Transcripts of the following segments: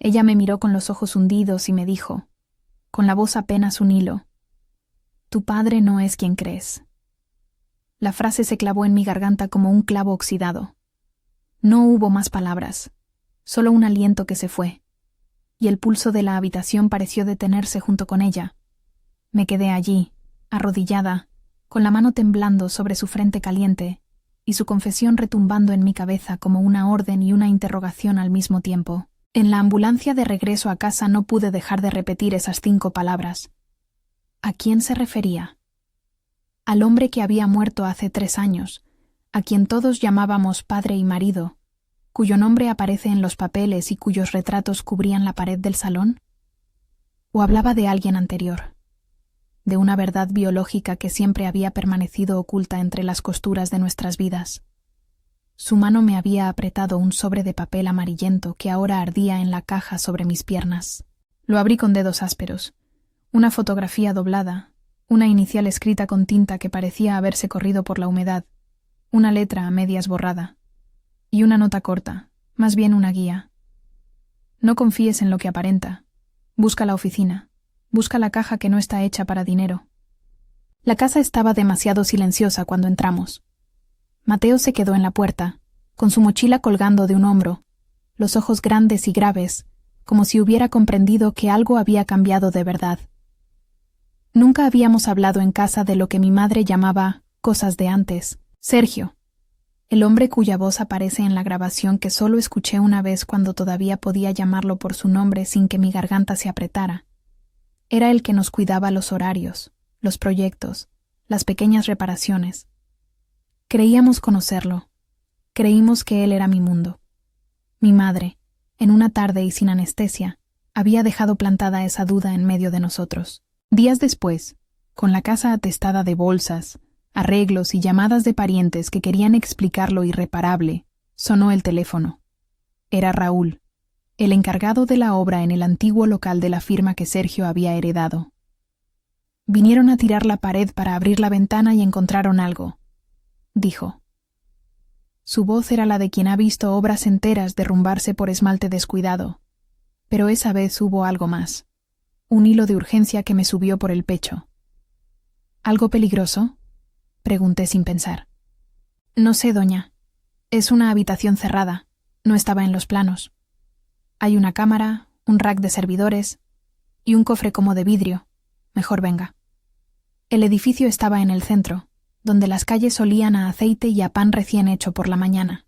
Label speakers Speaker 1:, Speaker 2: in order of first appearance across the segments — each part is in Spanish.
Speaker 1: Ella me miró con los ojos hundidos y me dijo, con la voz apenas un hilo: «Tu padre no es quien crees». La frase se clavó en mi garganta como un clavo oxidado. No hubo más palabras, solo un aliento que se fue, y el pulso de la habitación pareció detenerse junto con ella. Me quedé allí, arrodillada, con la mano temblando sobre su frente caliente, y su confesión retumbando en mi cabeza como una orden y una interrogación al mismo tiempo. En la ambulancia de regreso a casa no pude dejar de repetir esas 5 palabras. ¿A quién se refería? Al hombre que había muerto hace 3 años, a quien todos llamábamos padre y marido, cuyo nombre aparece en los papeles y cuyos retratos cubrían la pared del salón? ¿O hablaba de alguien anterior? De una verdad biológica que siempre había permanecido oculta entre las costuras de nuestras vidas. Su mano me había apretado un sobre de papel amarillento que ahora ardía en la caja sobre mis piernas. Lo abrí con dedos ásperos. Una fotografía doblada, una inicial escrita con tinta que parecía haberse corrido por la humedad, una letra a medias borrada, y una nota corta, más bien una guía. No confíes en lo que aparenta. Busca la oficina. Busca la caja que no está hecha para dinero. La casa estaba demasiado silenciosa cuando entramos. Mateo se quedó en la puerta, con su mochila colgando de un hombro, los ojos grandes y graves, como si hubiera comprendido que algo había cambiado de verdad. Nunca habíamos hablado en casa de lo que mi madre llamaba cosas de antes. Sergio, el hombre cuya voz aparece en la grabación que solo escuché una vez cuando todavía podía llamarlo por su nombre sin que mi garganta se apretara. Era el que nos cuidaba los horarios, los proyectos, las pequeñas reparaciones. Creíamos conocerlo. Creímos que él era mi mundo. Mi madre, en una tarde y sin anestesia, había dejado plantada esa duda en medio de nosotros. Días después, con la casa atestada de bolsas, arreglos y llamadas de parientes que querían explicar lo irreparable, sonó el teléfono. Era Raúl, el encargado de la obra en el antiguo local de la firma que Sergio había heredado. Vinieron a tirar la pared para abrir la ventana y encontraron algo, dijo. Su voz era la de quien ha visto obras enteras derrumbarse por esmalte descuidado, pero esa vez hubo algo más, un hilo de urgencia que me subió por el pecho. ¿Algo peligroso?, pregunté sin pensar. No sé, doña. Es una habitación cerrada. No estaba en los planos. Hay una cámara, un rack de servidores y un cofre como de vidrio. Mejor venga. El edificio estaba en el centro, donde las calles olían a aceite y a pan recién hecho por la mañana.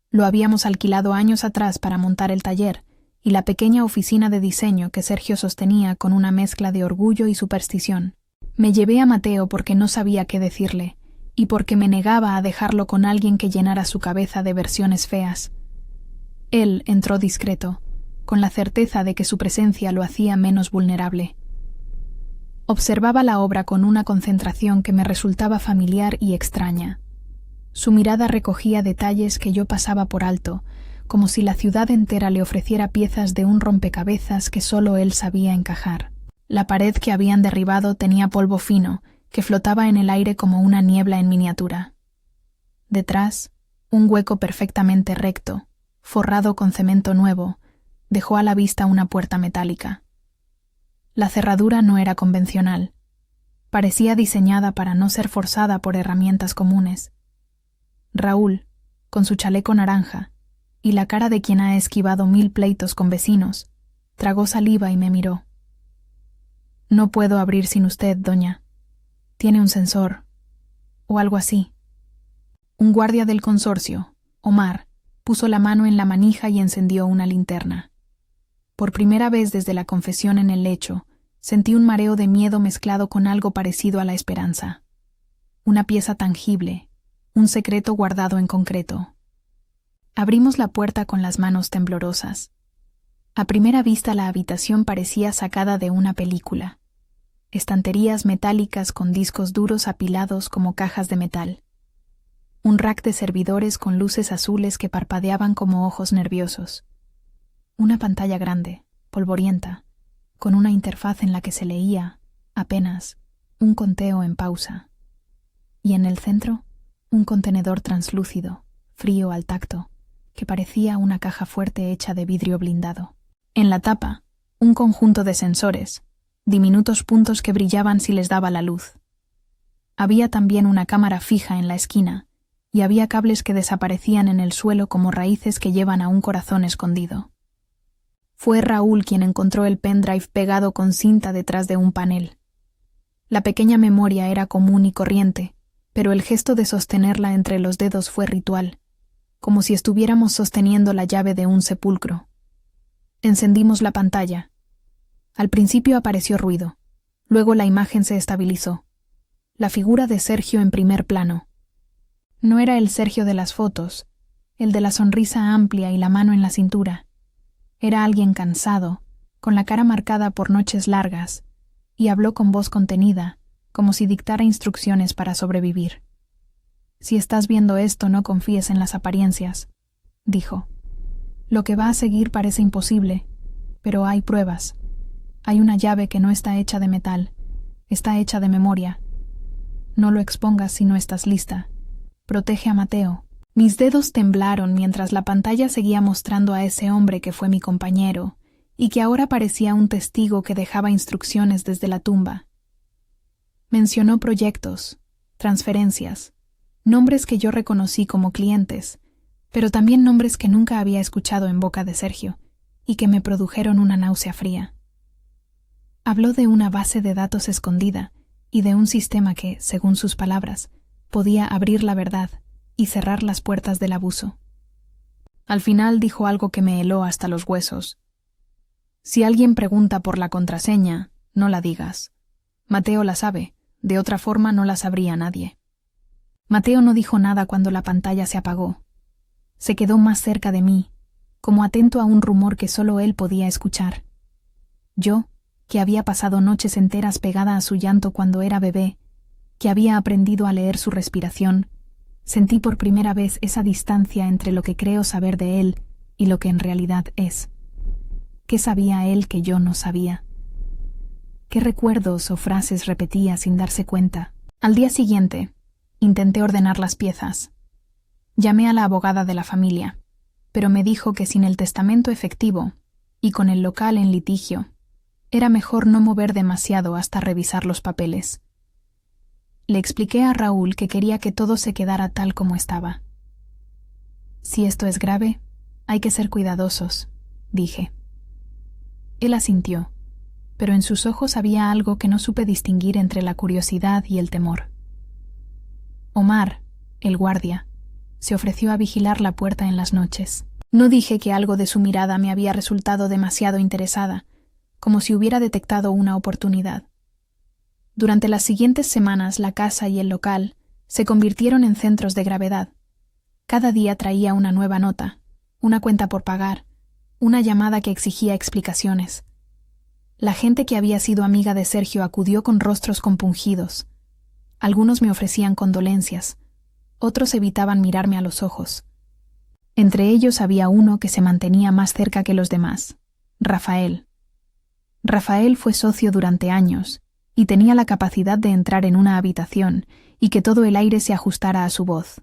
Speaker 1: Lo habíamos alquilado años atrás para montar el taller y la pequeña oficina de diseño que Sergio sostenía con una mezcla de orgullo y superstición. Me llevé a Mateo porque no sabía qué decirle y porque me negaba a dejarlo con alguien que llenara su cabeza de versiones feas. Él entró discreto, con la certeza de que su presencia lo hacía menos vulnerable. Observaba la obra con una concentración que me resultaba familiar y extraña. Su mirada recogía detalles que yo pasaba por alto, como si la ciudad entera le ofreciera piezas de un rompecabezas que solo él sabía encajar. La pared que habían derribado tenía polvo fino, que flotaba en el aire como una niebla en miniatura. Detrás, un hueco perfectamente recto, forrado con cemento nuevo, dejó a la vista una puerta metálica. La cerradura no era convencional. Parecía diseñada para no ser forzada por herramientas comunes. Raúl, con su chaleco naranja, y la cara de quien ha esquivado 1000 pleitos con vecinos, tragó saliva y me miró. No puedo abrir sin usted, doña. Tiene un sensor, o algo así. Un guardia del consorcio, Omar, puso la mano en la manija y encendió una linterna. Por primera vez desde la confesión en el lecho, sentí un mareo de miedo mezclado con algo parecido a la esperanza. Una pieza tangible, un secreto guardado en concreto. Abrimos la puerta con las manos temblorosas. A primera vista la habitación parecía sacada de una película. Estanterías metálicas con discos duros apilados como cajas de metal. Un rack de servidores con luces azules que parpadeaban como ojos nerviosos. Una pantalla grande, polvorienta, con una interfaz en la que se leía, apenas, un conteo en pausa. Y en el centro, un contenedor translúcido, frío al tacto, que parecía una caja fuerte hecha de vidrio blindado. En la tapa, un conjunto de sensores, diminutos puntos que brillaban si les daba la luz. Había también una cámara fija en la esquina, y había cables que desaparecían en el suelo como raíces que llevan a un corazón escondido. Fue Raúl quien encontró el pendrive pegado con cinta detrás de un panel. La pequeña memoria era común y corriente, pero el gesto de sostenerla entre los dedos fue ritual, como si estuviéramos sosteniendo la llave de un sepulcro. Encendimos la pantalla. Al principio apareció ruido, luego la imagen se estabilizó. La figura de Sergio en primer plano. No era el Sergio de las fotos, el de la sonrisa amplia y la mano en la cintura. Era alguien cansado, con la cara marcada por noches largas, y habló con voz contenida, como si dictara instrucciones para sobrevivir. «Si estás viendo esto, no confíes en las apariencias», dijo. «Lo que va a seguir parece imposible, pero hay pruebas. Hay una llave que no está hecha de metal, está hecha de memoria. No lo expongas si no estás lista. Protege a Mateo». Mis dedos temblaron mientras la pantalla seguía mostrando a ese hombre que fue mi compañero y que ahora parecía un testigo que dejaba instrucciones desde la tumba. Mencionó proyectos, transferencias, nombres que yo reconocí como clientes, pero también nombres que nunca había escuchado en boca de Sergio y que me produjeron una náusea fría. Habló de una base de datos escondida y de un sistema que, según sus palabras, podía abrir la verdad y cerrar las puertas del abuso. Al final dijo algo que me heló hasta los huesos. «Si alguien pregunta por la contraseña, no la digas. Mateo la sabe, de otra forma no la sabría nadie». Mateo no dijo nada cuando la pantalla se apagó. Se quedó más cerca de mí, como atento a un rumor que solo él podía escuchar. Yo, que había pasado noches enteras pegada a su llanto cuando era bebé, que había aprendido a leer su respiración, sentí por primera vez esa distancia entre lo que creo saber de él y lo que en realidad es. ¿Qué sabía él que yo no sabía? ¿Qué recuerdos o frases repetía sin darse cuenta? Al día siguiente, intenté ordenar las piezas. Llamé a la abogada de la familia, pero me dijo que sin el testamento efectivo y con el local en litigio, era mejor no mover demasiado hasta revisar los papeles. Le expliqué a Raúl que quería que todo se quedara tal como estaba. «Si esto es grave, hay que ser cuidadosos», dije. Él asintió, pero en sus ojos había algo que no supe distinguir entre la curiosidad y el temor. Omar, el guardia, se ofreció a vigilar la puerta en las noches. No dije que algo de su mirada me había resultado demasiado interesada, como si hubiera detectado una oportunidad. Durante las siguientes semanas la casa y el local se convirtieron en centros de gravedad. Cada día traía una nueva nota, una cuenta por pagar, una llamada que exigía explicaciones. La gente que había sido amiga de Sergio acudió con rostros compungidos. Algunos me ofrecían condolencias, otros evitaban mirarme a los ojos. Entre ellos había uno que se mantenía más cerca que los demás, Rafael. Rafael fue socio durante años y tenía la capacidad de entrar en una habitación y que todo el aire se ajustara a su voz.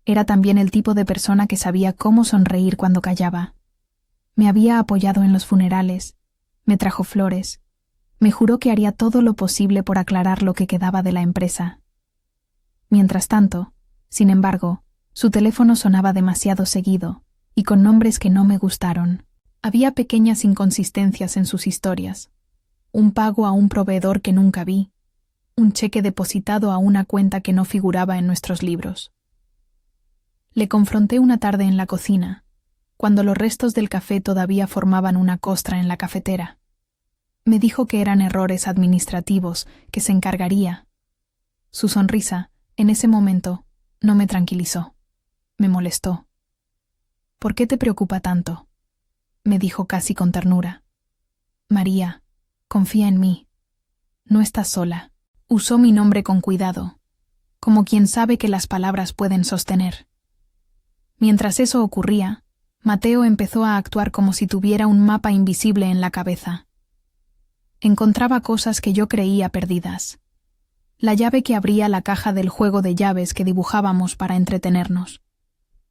Speaker 1: Era también el tipo de persona que sabía cómo sonreír cuando callaba. Me había apoyado en los funerales, me trajo flores, me juró que haría todo lo posible por aclarar lo que quedaba de la empresa. Mientras tanto, sin embargo, su teléfono sonaba demasiado seguido y con nombres que no me gustaron. Había pequeñas inconsistencias en sus historias. Un pago a un proveedor que nunca vi, un cheque depositado a una cuenta que no figuraba en nuestros libros. Le confronté una tarde en la cocina, cuando los restos del café todavía formaban una costra en la cafetera. Me dijo que eran errores administrativos, que se encargaría. Su sonrisa, en ese momento, no me tranquilizó. Me molestó. «¿Por qué te preocupa tanto?», me dijo casi con ternura. «María, confía en mí. No estás sola». Usó mi nombre con cuidado, como quien sabe que las palabras pueden sostener. Mientras eso ocurría, Mateo empezó a actuar como si tuviera un mapa invisible en la cabeza. Encontraba cosas que yo creía perdidas. La llave que abría la caja del juego de llaves que dibujábamos para entretenernos.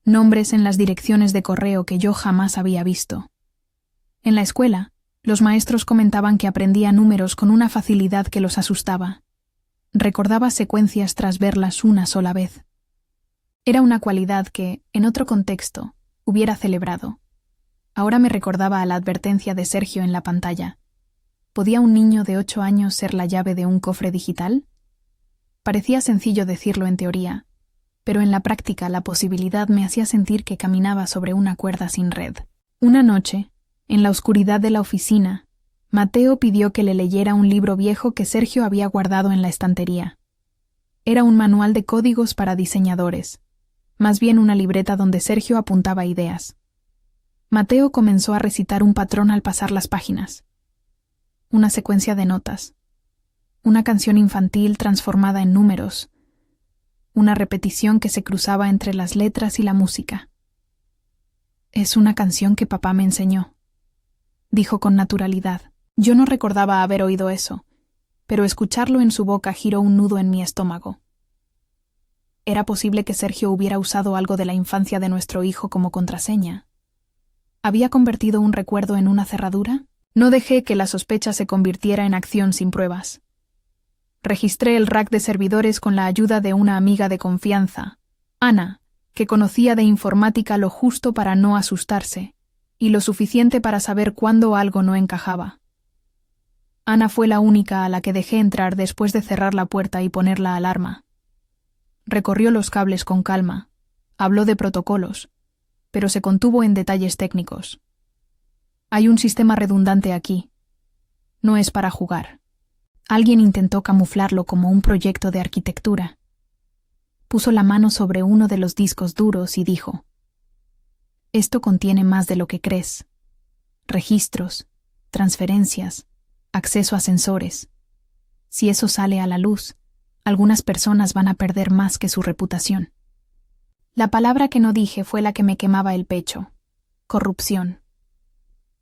Speaker 1: Nombres en las direcciones de correo que yo jamás había visto. En la escuela, los maestros comentaban que aprendía números con una facilidad que los asustaba. Recordaba secuencias tras verlas una sola vez. Era una cualidad que, en otro contexto, hubiera celebrado. Ahora me recordaba a la advertencia de Sergio en la pantalla. ¿Podía un niño de 8 años ser la llave de un cofre digital? Parecía sencillo decirlo en teoría, pero en la práctica la posibilidad me hacía sentir que caminaba sobre una cuerda sin red. Una noche, en la oscuridad de la oficina, Mateo pidió que le leyera un libro viejo que Sergio había guardado en la estantería. Era un manual de códigos para diseñadores, más bien una libreta donde Sergio apuntaba ideas. Mateo comenzó a recitar un patrón al pasar las páginas. Una secuencia de notas. Una canción infantil transformada en números. Una repetición que se cruzaba entre las letras y la música. «Es una canción que papá me enseñó», dijo con naturalidad. Yo no recordaba haber oído eso, pero escucharlo en su boca giró un nudo en mi estómago. ¿Era posible que Sergio hubiera usado algo de la infancia de nuestro hijo como contraseña? ¿Había convertido un recuerdo en una cerradura? No dejé que la sospecha se convirtiera en acción sin pruebas. Registré el rack de servidores con la ayuda de una amiga de confianza, Ana, que conocía de informática lo justo para no asustarse, y lo suficiente para saber cuándo algo no encajaba. Ana fue la única a la que dejé entrar después de cerrar la puerta y poner la alarma. Recorrió los cables con calma, habló de protocolos, pero se contuvo en detalles técnicos. Hay un sistema redundante aquí. No es para jugar. Alguien intentó camuflarlo como un proyecto de arquitectura. Puso la mano sobre uno de los discos duros y dijo: «Esto contiene más de lo que crees. Registros, transferencias, acceso a sensores. Si eso sale a la luz, algunas personas van a perder más que su reputación». La palabra que no dije fue la que me quemaba el pecho: corrupción.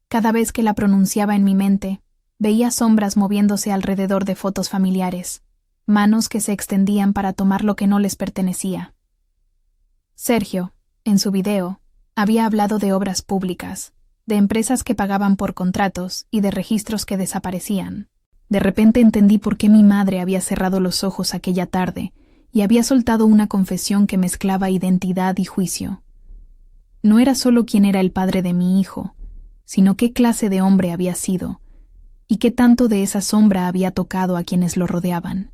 Speaker 1: Cada vez que la pronunciaba en mi mente, veía sombras moviéndose alrededor de fotos familiares, manos que se extendían para tomar lo que no les pertenecía. Sergio, en su video, había hablado de obras públicas, de empresas que pagaban por contratos y de registros que desaparecían. De repente entendí por qué mi madre había cerrado los ojos aquella tarde y había soltado una confesión que mezclaba identidad y juicio. No era solo quién era el padre de mi hijo, sino qué clase de hombre había sido, y qué tanto de esa sombra había tocado a quienes lo rodeaban.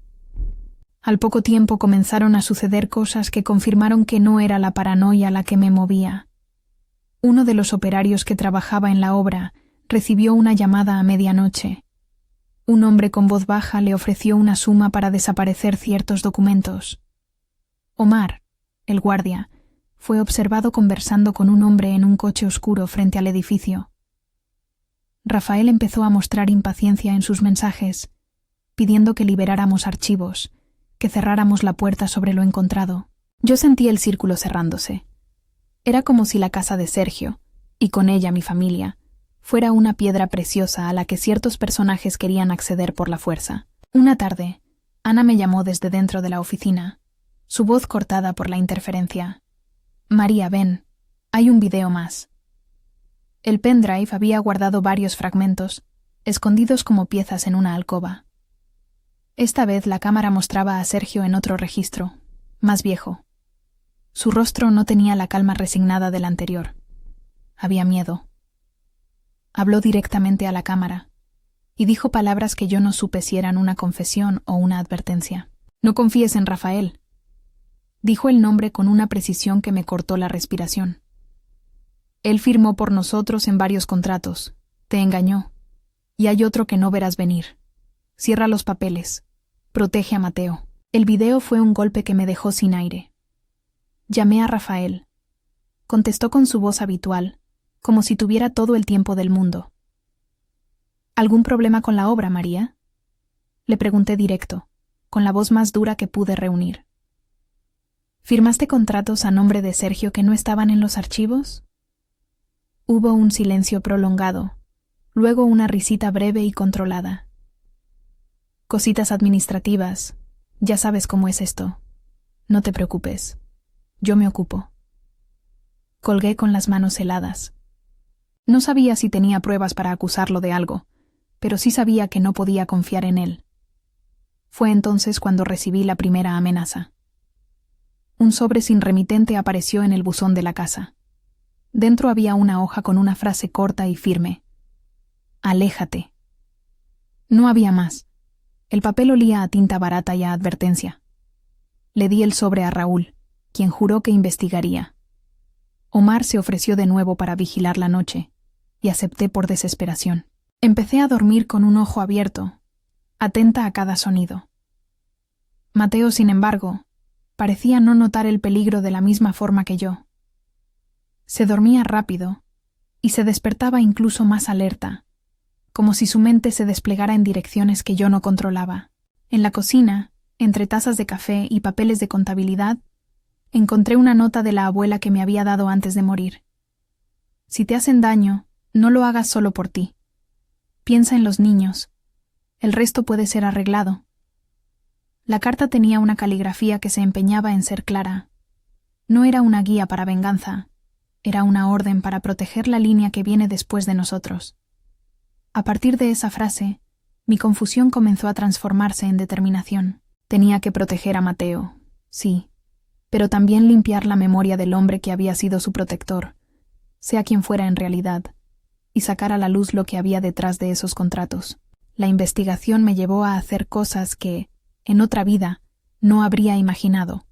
Speaker 1: Al poco tiempo comenzaron a suceder cosas que confirmaron que no era la paranoia la que me movía. Uno de los operarios que trabajaba en la obra recibió una llamada a medianoche. Un hombre con voz baja le ofreció una suma para desaparecer ciertos documentos. Omar, el guardia, fue observado conversando con un hombre en un coche oscuro frente al edificio. Rafael empezó a mostrar impaciencia en sus mensajes, pidiendo que liberáramos archivos, que cerráramos la puerta sobre lo encontrado. Yo sentí el círculo cerrándose. Era como si la casa de Sergio, y con ella mi familia, fuera una piedra preciosa a la que ciertos personajes querían acceder por la fuerza. Una tarde, Ana me llamó desde dentro de la oficina, su voz cortada por la interferencia. «María, ven, hay un video más». El pendrive había guardado varios fragmentos, escondidos como piezas en una alcoba. Esta vez la cámara mostraba a Sergio en otro registro, más viejo. Su rostro no tenía la calma resignada del anterior. Había miedo. Habló directamente a la cámara y dijo palabras que yo no supe si eran una confesión o una advertencia. «No confíes en Rafael», dijo el nombre con una precisión que me cortó la respiración. «Él firmó por nosotros en varios contratos. Te engañó. Y hay otro que no verás venir. Cierra los papeles. Protege a Mateo». El video fue un golpe que me dejó sin aire. Llamé a Rafael. Contestó con su voz habitual, como si tuviera todo el tiempo del mundo. «¿Algún problema con la obra, María?», le pregunté directo, con la voz más dura que pude reunir. «¿Firmaste contratos a nombre de Sergio que no estaban en los archivos?». Hubo un silencio prolongado, luego una risita breve y controlada. «Cositas administrativas, ya sabes cómo es esto. No te preocupes, yo me ocupo». Colgué con las manos heladas. No sabía si tenía pruebas para acusarlo de algo, pero sí sabía que no podía confiar en él. Fue entonces cuando recibí la primera amenaza. Un sobre sin remitente apareció en el buzón de la casa. Dentro había una hoja con una frase corta y firme. «Aléjate». No había más. El papel olía a tinta barata y a advertencia. Le di el sobre a Raúl, quien juró que investigaría. Omar se ofreció de nuevo para vigilar la noche, y acepté por desesperación. Empecé a dormir con un ojo abierto, atenta a cada sonido. Mateo, sin embargo, parecía no notar el peligro de la misma forma que yo. Se dormía rápido, y se despertaba incluso más alerta, como si su mente se desplegara en direcciones que yo no controlaba. En la cocina, entre tazas de café y papeles de contabilidad, encontré una nota de la abuela que me había dado antes de morir. Si te hacen daño, no lo hagas solo por ti. Piensa en los niños. El resto puede ser arreglado. La carta tenía una caligrafía que se empeñaba en ser clara. No era una guía para venganza, era una orden para proteger la línea que viene después de nosotros. A partir de esa frase, mi confusión comenzó a transformarse en determinación. Tenía que proteger a Mateo, sí, pero también limpiar la memoria del hombre que había sido su protector, sea quien fuera en realidad, y sacar a la luz lo que había detrás de esos contratos. La investigación me llevó a hacer cosas que, en otra vida, no habría imaginado.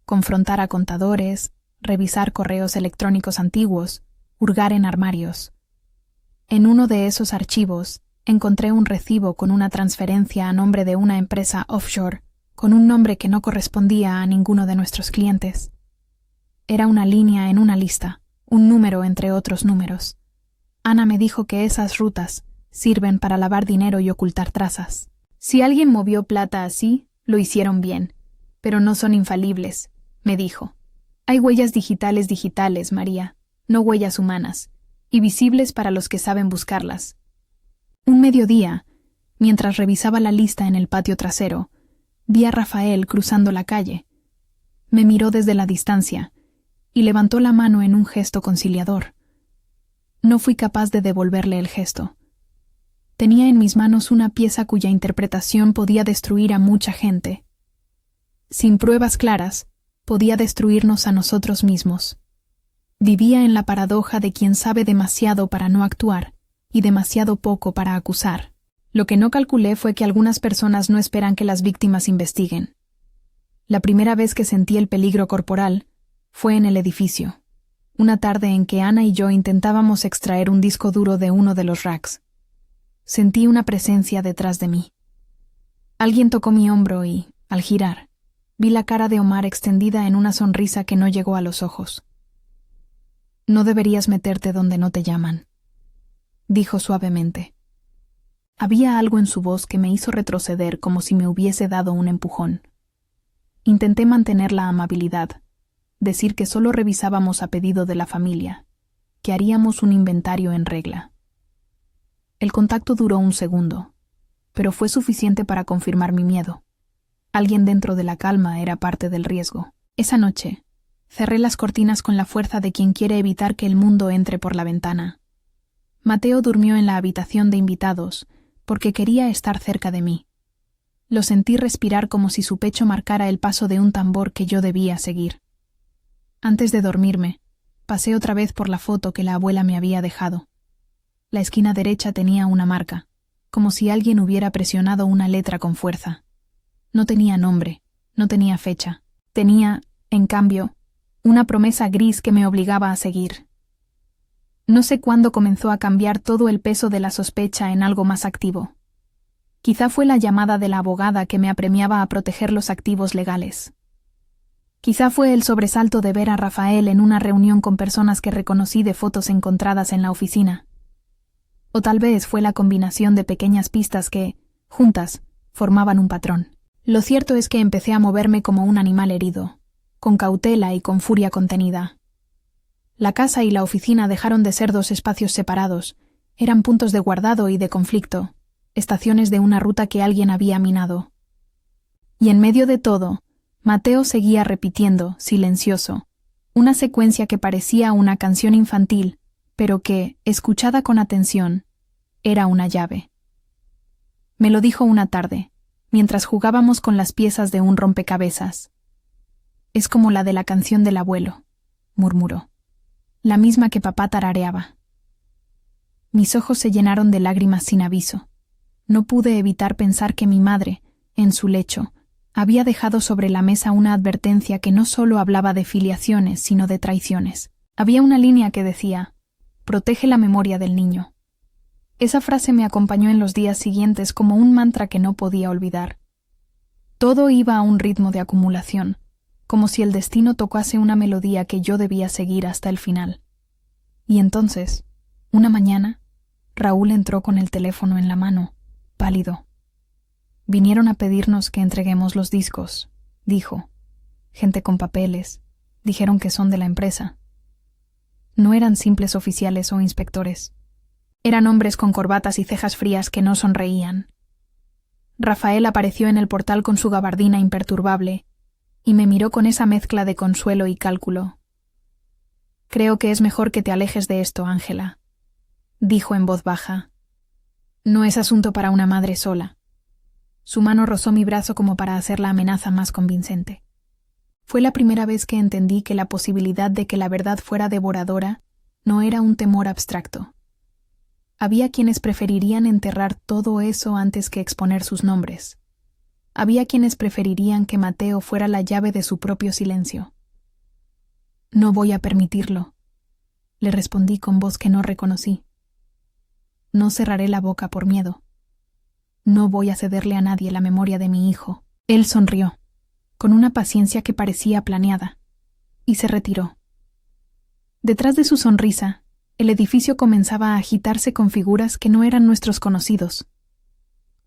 Speaker 1: Confrontar a contadores, revisar correos electrónicos antiguos, hurgar en armarios. En uno de esos archivos encontré un recibo con una transferencia a nombre de una empresa offshore, con un nombre que no correspondía a ninguno de nuestros clientes. Era una línea en una lista, un número entre otros números. Ana me dijo que esas rutas sirven para lavar dinero y ocultar trazas. Si alguien movió plata así, lo hicieron bien, pero no son infalibles, me dijo. Hay huellas digitales, María, no huellas humanas, y visibles para los que saben buscarlas. Un mediodía, mientras revisaba la lista en el patio trasero, vi a Rafael cruzando la calle. Me miró desde la distancia y levantó la mano en un gesto conciliador. No fui capaz de devolverle el gesto. Tenía en mis manos una pieza cuya interpretación podía destruir a mucha gente. Sin pruebas claras, podía destruirnos a nosotros mismos. Vivía en la paradoja de quien sabe demasiado para no actuar y demasiado poco para acusar. Lo que no calculé fue que algunas personas no esperan que las víctimas investiguen. La primera vez que sentí el peligro corporal fue en el edificio, una tarde en que Ana y yo intentábamos extraer un disco duro de uno de los racks. Sentí una presencia detrás de mí. Alguien tocó mi hombro y, al girar, vi la cara de Omar extendida en una sonrisa que no llegó a los ojos. «No deberías meterte donde no te llaman», dijo suavemente. Había algo en su voz que me hizo retroceder como si me hubiese dado un empujón. Intenté mantener la amabilidad, decir que solo revisábamos a pedido de la familia, que haríamos un inventario en regla. El contacto duró un segundo, pero fue suficiente para confirmar mi miedo. Alguien dentro de la calma era parte del riesgo. Esa noche, cerré las cortinas con la fuerza de quien quiere evitar que el mundo entre por la ventana. Mateo durmió en la habitación de invitados, porque quería estar cerca de mí. Lo sentí respirar como si su pecho marcara el paso de un tambor que yo debía seguir. Antes de dormirme, pasé otra vez por la foto que la abuela me había dejado. La esquina derecha tenía una marca, como si alguien hubiera presionado una letra con fuerza. No tenía nombre, no tenía fecha. Tenía, en cambio, una promesa gris que me obligaba a seguir. No sé cuándo comenzó a cambiar todo el peso de la sospecha en algo más activo. Quizá fue la llamada de la abogada que me apremiaba a proteger los activos legales. Quizá fue el sobresalto de ver a Rafael en una reunión con personas que reconocí de fotos encontradas en la oficina. O tal vez fue la combinación de pequeñas pistas que, juntas, formaban un patrón. Lo cierto es que empecé a moverme como un animal herido, con cautela y con furia contenida. La casa y la oficina dejaron de ser dos espacios separados, eran puntos de guardado y de conflicto, estaciones de una ruta que alguien había minado. Y en medio de todo, Mateo seguía repitiendo, silencioso, una secuencia que parecía una canción infantil, pero que, escuchada con atención, era una llave. Me lo dijo una tarde, mientras jugábamos con las piezas de un rompecabezas. Es como la de la canción del abuelo, murmuró, la misma que papá tarareaba. Mis ojos se llenaron de lágrimas sin aviso. No pude evitar pensar que mi madre, en su lecho, había dejado sobre la mesa una advertencia que no solo hablaba de filiaciones, sino de traiciones. Había una línea que decía: protege la memoria del niño. Esa frase me acompañó en los días siguientes como un mantra que no podía olvidar. Todo iba a un ritmo de acumulación, como si el destino tocase una melodía que yo debía seguir hasta el final. Y entonces, una mañana, Raúl entró con el teléfono en la mano, pálido. Vinieron a pedirnos que entreguemos los discos, dijo. Gente con papeles. Dijeron que son de la empresa. No eran simples oficiales o inspectores. Eran hombres con corbatas y cejas frías que no sonreían. Rafael apareció en el portal con su gabardina imperturbable y me miró con esa mezcla de consuelo y cálculo. Creo que es mejor que te alejes de esto, Ángela, dijo en voz baja. No es asunto para una madre sola. Su mano rozó mi brazo como para hacer la amenaza más convincente. Fue la primera vez que entendí que la posibilidad de que la verdad fuera devoradora no era un temor abstracto. Había quienes preferirían enterrar todo eso antes que exponer sus nombres. Había quienes preferirían que Mateo fuera la llave de su propio silencio. No voy a permitirlo, le respondí con voz que no reconocí. No cerraré la boca por miedo. No voy a cederle a nadie la memoria de mi hijo. Él sonrió, con una paciencia que parecía planeada, y se retiró. Detrás de su sonrisa, el edificio comenzaba a agitarse con figuras que no eran nuestros conocidos,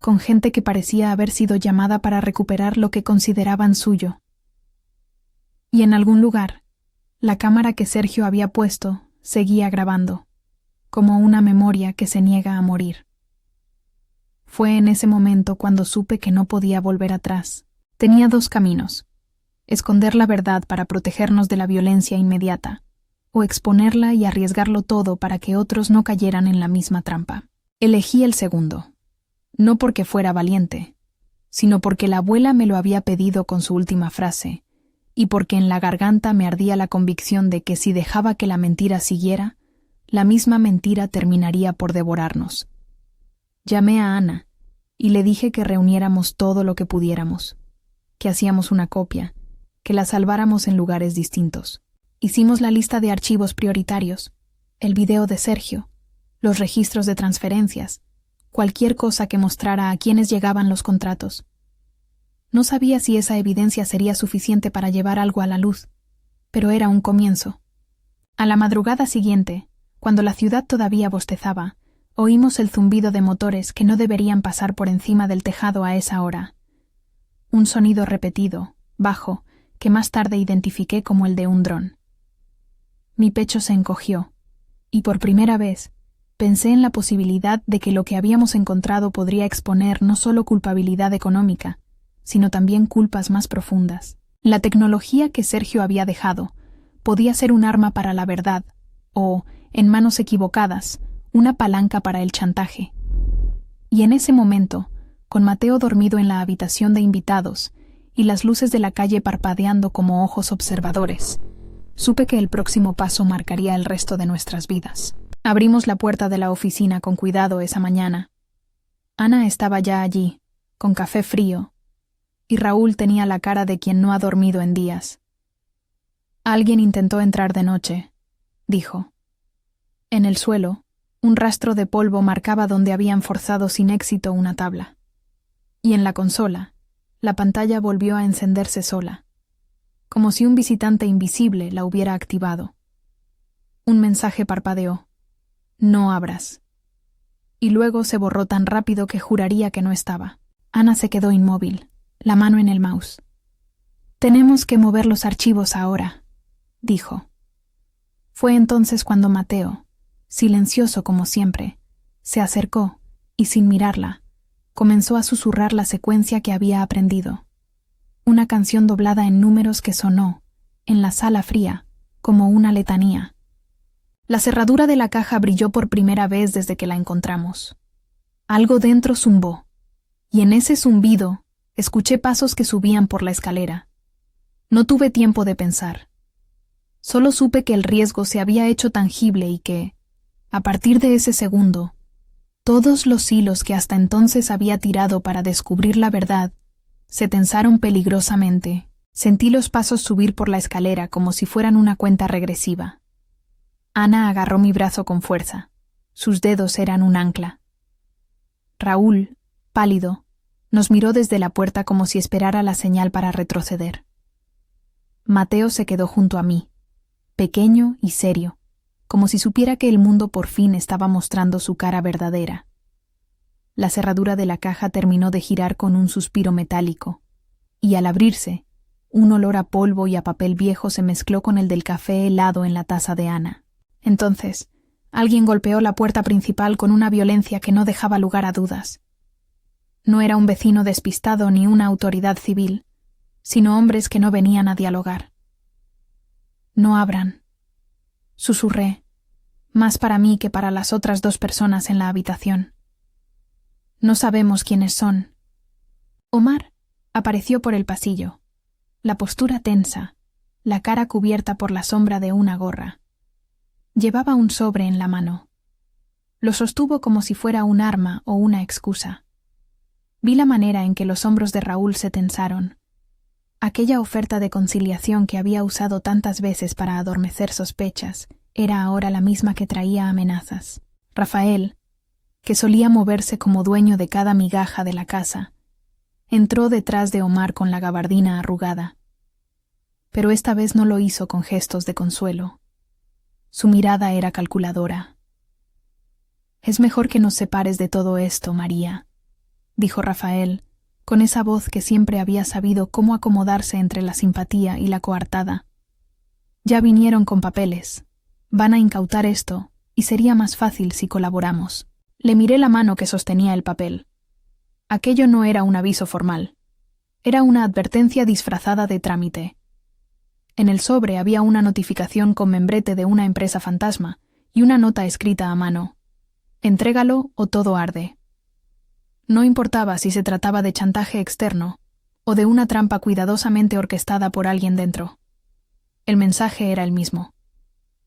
Speaker 1: con gente que parecía haber sido llamada para recuperar lo que consideraban suyo. Y en algún lugar, la cámara que Sergio había puesto seguía grabando, como una memoria que se niega a morir. Fue en ese momento cuando supe que no podía volver atrás. Tenía dos caminos: esconder la verdad para protegernos de la violencia inmediata, o exponerla y arriesgarlo todo para que otros no cayeran en la misma trampa. Elegí el segundo, no porque fuera valiente, sino porque la abuela me lo había pedido con su última frase, y porque en la garganta me ardía la convicción de que si dejaba que la mentira siguiera, la misma mentira terminaría por devorarnos. Llamé a Ana y le dije que reuniéramos todo lo que pudiéramos, que hacíamos una copia, que la salváramos en lugares distintos. Hicimos la lista de archivos prioritarios, el video de Sergio, los registros de transferencias, cualquier cosa que mostrara a quiénes llegaban los contratos. No sabía si esa evidencia sería suficiente para llevar algo a la luz, pero era un comienzo. A la madrugada siguiente, cuando la ciudad todavía bostezaba, oímos el zumbido de motores que no deberían pasar por encima del tejado a esa hora. Un sonido repetido, bajo, que más tarde identifiqué como el de un dron. Mi pecho se encogió, y por primera vez pensé en la posibilidad de que lo que habíamos encontrado podría exponer no solo culpabilidad económica, sino también culpas más profundas. La tecnología que Sergio había dejado podía ser un arma para la verdad, o, en manos equivocadas, una palanca para el chantaje. Y en ese momento, con Mateo dormido en la habitación de invitados y las luces de la calle parpadeando como ojos observadores, supe que el próximo paso marcaría el resto de nuestras vidas. Abrimos la puerta de la oficina con cuidado esa mañana. Ana estaba ya allí, con café frío, y Raúl tenía la cara de quien no ha dormido en días. Alguien intentó entrar de noche, dijo. En el suelo, un rastro de polvo marcaba donde habían forzado sin éxito una tabla. Y en la consola, la pantalla volvió a encenderse sola, como si un visitante invisible la hubiera activado. Un mensaje parpadeó. No abras. Y luego se borró tan rápido que juraría que no estaba. Ana se quedó inmóvil, la mano en el mouse. Tenemos que mover los archivos ahora, dijo. Fue entonces cuando Mateo, silencioso como siempre, se acercó y, sin mirarla, comenzó a susurrar la secuencia que había aprendido. Una canción doblada en números que sonó, en la sala fría, como una letanía. La cerradura de la caja brilló por primera vez desde que la encontramos. Algo dentro zumbó, y en ese zumbido escuché pasos que subían por la escalera. No tuve tiempo de pensar. Solo supe que el riesgo se había hecho tangible y que, a partir de ese segundo, todos los hilos que hasta entonces había tirado para descubrir la verdad se tensaron peligrosamente. Sentí los pasos subir por la escalera como si fueran una cuenta regresiva. Ana agarró mi brazo con fuerza. Sus dedos eran un ancla. Raúl, pálido, nos miró desde la puerta como si esperara la señal para retroceder. Mateo se quedó junto a mí, pequeño y serio, como si supiera que el mundo por fin estaba mostrando su cara verdadera. La cerradura de la caja terminó de girar con un suspiro metálico, y al abrirse, un olor a polvo y a papel viejo se mezcló con el del café helado en la taza de Ana. Entonces, alguien golpeó la puerta principal con una violencia que no dejaba lugar a dudas. No era un vecino despistado ni una autoridad civil, sino hombres que no venían a dialogar. «No abran», susurré, más para mí que para las otras 2 personas en la habitación. «No sabemos quiénes son». Omar apareció por el pasillo, la postura tensa, la cara cubierta por la sombra de una gorra. Llevaba un sobre en la mano. Lo sostuvo como si fuera un arma o una excusa. Vi la manera en que los hombros de Raúl se tensaron. Aquella oferta de conciliación que había usado tantas veces para adormecer sospechas era ahora la misma que traía amenazas. Rafael, que solía moverse como dueño de cada migaja de la casa, entró detrás de Omar con la gabardina arrugada. Pero esta vez no lo hizo con gestos de consuelo. Su mirada era calculadora. «Es mejor que nos separes de todo esto, María», dijo Rafael, con esa voz que siempre había sabido cómo acomodarse entre la simpatía y la coartada. «Ya vinieron con papeles. Van a incautar esto, y sería más fácil si colaboramos». Le miré la mano que sostenía el papel. Aquello no era un aviso formal. Era una advertencia disfrazada de trámite. En el sobre había una notificación con membrete de una empresa fantasma y una nota escrita a mano. «Entrégalo o todo arde». No importaba si se trataba de chantaje externo o de una trampa cuidadosamente orquestada por alguien dentro. El mensaje era el mismo.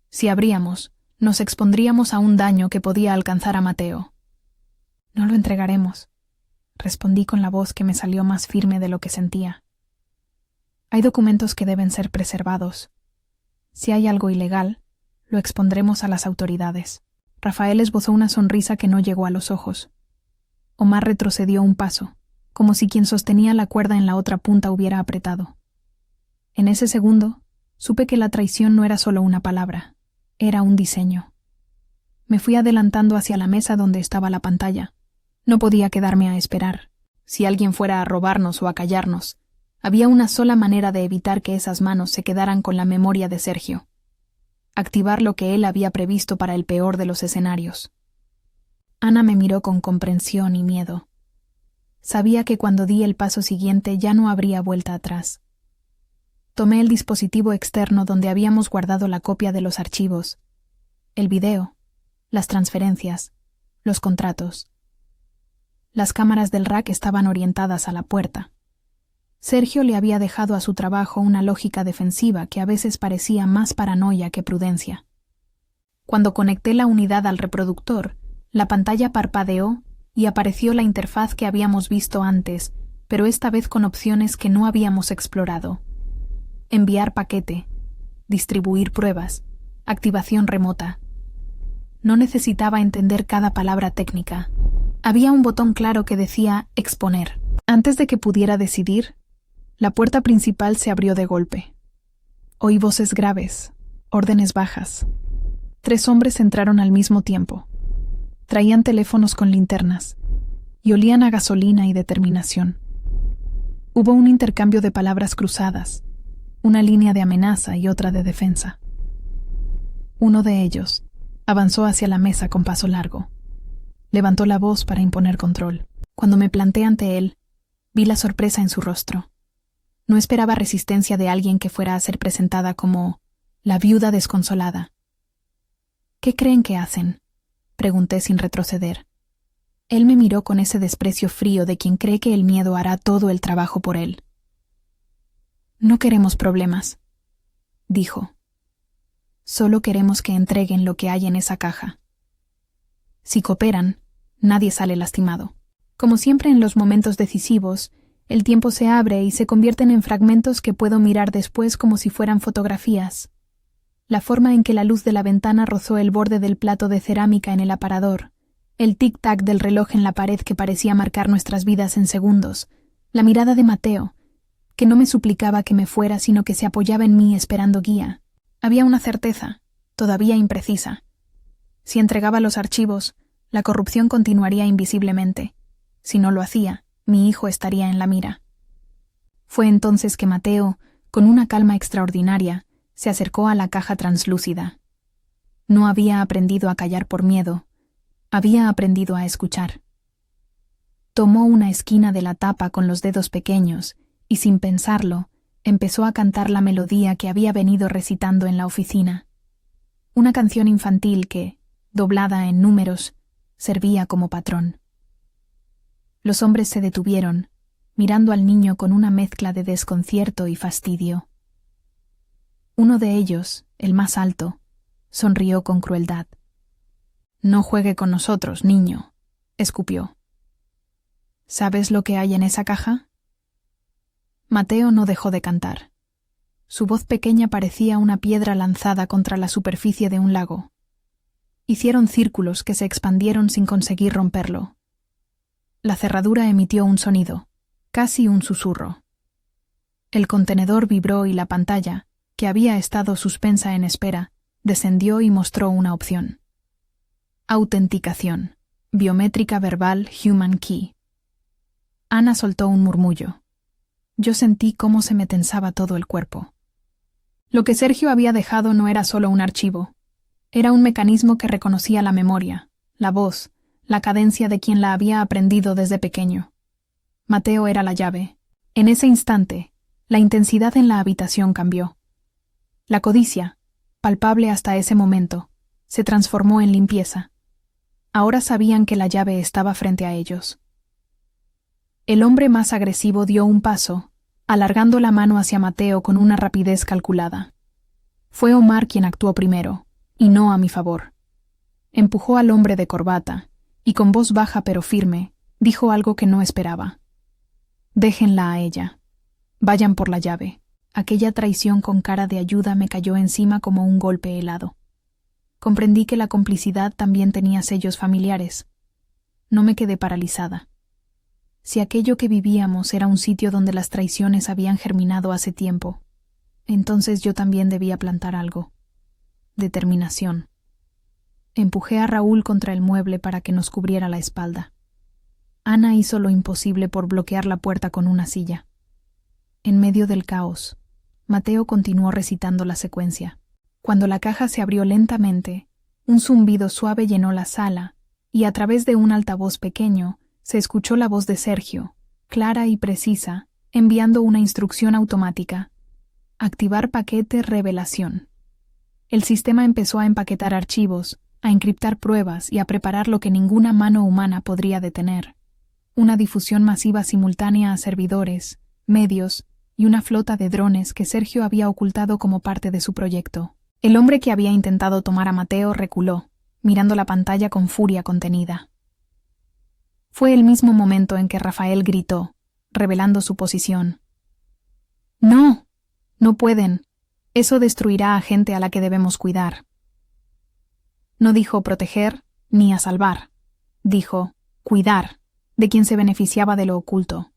Speaker 1: Si abríamos, nos expondríamos a un daño que podía alcanzar a Mateo. «No lo entregaremos», respondí con la voz que me salió más firme de lo que sentía. «Hay documentos que deben ser preservados. Si hay algo ilegal, lo expondremos a las autoridades». Rafael esbozó una sonrisa que no llegó a los ojos. Omar retrocedió un paso, como si quien sostenía la cuerda en la otra punta hubiera apretado. En ese segundo, supe que la traición no era solo una palabra, era un diseño. Me fui adelantando hacia la mesa donde estaba la pantalla. No podía quedarme a esperar. Si alguien fuera a robarnos o a callarnos, había una sola manera de evitar que esas manos se quedaran con la memoria de Sergio. Activar lo que él había previsto para el peor de los escenarios. Ana me miró con comprensión y miedo. Sabía que cuando di el paso siguiente ya no habría vuelta atrás. Tomé el dispositivo externo donde habíamos guardado la copia de los archivos, el video, las transferencias, los contratos. Las cámaras del rack estaban orientadas a la puerta. Sergio le había dejado a su trabajo una lógica defensiva que a veces parecía más paranoia que prudencia. Cuando conecté la unidad al reproductor, la pantalla parpadeó y apareció la interfaz que habíamos visto antes, pero esta vez con opciones que no habíamos explorado. Enviar paquete, distribuir pruebas, activación remota. No necesitaba entender cada palabra técnica. Había un botón claro que decía exponer. Antes de que pudiera decidir, la puerta principal se abrió de golpe. Oí voces graves, órdenes bajas. 3 hombres entraron al mismo tiempo. Traían teléfonos con linternas y olían a gasolina y determinación. Hubo un intercambio de palabras cruzadas, una línea de amenaza y otra de defensa. Uno de ellos avanzó hacia la mesa con paso largo. Levantó la voz para imponer control. Cuando me planté ante él, vi la sorpresa en su rostro. No esperaba resistencia de alguien que fuera a ser presentada como la viuda desconsolada. ¿Qué creen que hacen?, pregunté sin retroceder. Él me miró con ese desprecio frío de quien cree que el miedo hará todo el trabajo por él. No queremos problemas, dijo. Solo queremos que entreguen lo que hay en esa caja. Si cooperan, nadie sale lastimado. Como siempre en los momentos decisivos, el tiempo se abre y se convierten en fragmentos que puedo mirar después como si fueran fotografías. La forma en que la luz de la ventana rozó el borde del plato de cerámica en el aparador, el tic-tac del reloj en la pared que parecía marcar nuestras vidas en segundos, la mirada de Mateo, que no me suplicaba que me fuera sino que se apoyaba en mí esperando guía. Había una certeza, todavía imprecisa. Si entregaba los archivos, la corrupción continuaría invisiblemente. Si no lo hacía, mi hijo estaría en la mira. Fue entonces que Mateo, con una calma extraordinaria, se acercó a la caja translúcida. No había aprendido a callar por miedo, había aprendido a escuchar. Tomó una esquina de la tapa con los dedos pequeños y, sin pensarlo, empezó a cantar la melodía que había venido recitando en la oficina. Una canción infantil que, doblada en números, servía como patrón. Los hombres se detuvieron, mirando al niño con una mezcla de desconcierto y fastidio. Uno de ellos, el más alto, sonrió con crueldad. «No juegue con nosotros, niño», escupió. «¿Sabes lo que hay en esa caja?» Mateo no dejó de cantar. Su voz pequeña parecía una piedra lanzada contra la superficie de un lago. Hicieron círculos que se expandieron sin conseguir romperlo. La cerradura emitió un sonido, casi un susurro. El contenedor vibró y la pantalla, que había estado suspensa en espera, descendió y mostró una opción. Autenticación, biométrica verbal Human Key. Ana soltó un murmullo. Yo sentí cómo se me tensaba todo el cuerpo. Lo que Sergio había dejado no era solo un archivo. Era un mecanismo que reconocía la memoria, la voz, la cadencia de quien la había aprendido desde pequeño. Mateo era la llave. En ese instante, la intensidad en la habitación cambió. La codicia, palpable hasta ese momento, se transformó en limpieza. Ahora sabían que la llave estaba frente a ellos. El hombre más agresivo dio un paso, alargando la mano hacia Mateo con una rapidez calculada. Fue Omar quien actuó primero, y no a mi favor. Empujó al hombre de corbata, y con voz baja pero firme, dijo algo que no esperaba. «Déjenla a ella. Vayan por la llave». Aquella traición con cara de ayuda me cayó encima como un golpe helado. Comprendí que la complicidad también tenía sellos familiares. No me quedé paralizada. Si aquello que vivíamos era un sitio donde las traiciones habían germinado hace tiempo, entonces yo también debía plantar algo. Determinación. Empujé a Raúl contra el mueble para que nos cubriera la espalda. Ana hizo lo imposible por bloquear la puerta con una silla. En medio del caos, Mateo continuó recitando la secuencia. Cuando la caja se abrió lentamente, un zumbido suave llenó la sala, y a través de un altavoz pequeño se escuchó la voz de Sergio, clara y precisa, enviando una instrucción automática. Activar paquete revelación. El sistema empezó a empaquetar archivos, a encriptar pruebas y a preparar lo que ninguna mano humana podría detener. Una difusión masiva simultánea a servidores, medios y una flota de drones que Sergio había ocultado como parte de su proyecto. El hombre que había intentado tomar a Mateo reculó, mirando la pantalla con furia contenida. Fue el mismo momento en que Rafael gritó, revelando su posición. «¡No! No pueden. Eso destruirá a gente a la que debemos cuidar». No dijo proteger ni a salvar. Dijo cuidar, de quien se beneficiaba de lo oculto.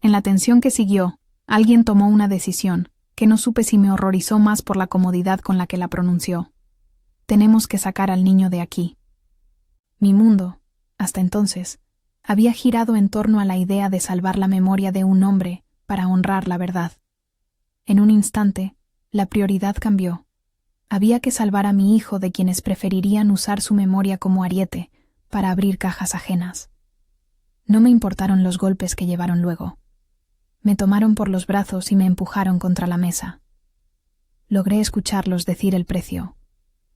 Speaker 1: En la tensión que siguió, alguien tomó una decisión, que no supe si me horrorizó más por la comodidad con la que la pronunció. Tenemos que sacar al niño de aquí. Mi mundo, hasta entonces, había girado en torno a la idea de salvar la memoria de un hombre para honrar la verdad. En un instante, la prioridad cambió. Había que salvar a mi hijo de quienes preferirían usar su memoria como ariete para abrir cajas ajenas. No me importaron los golpes que llevaron luego. Me tomaron por los brazos y me empujaron contra la mesa. Logré escucharlos decir el precio,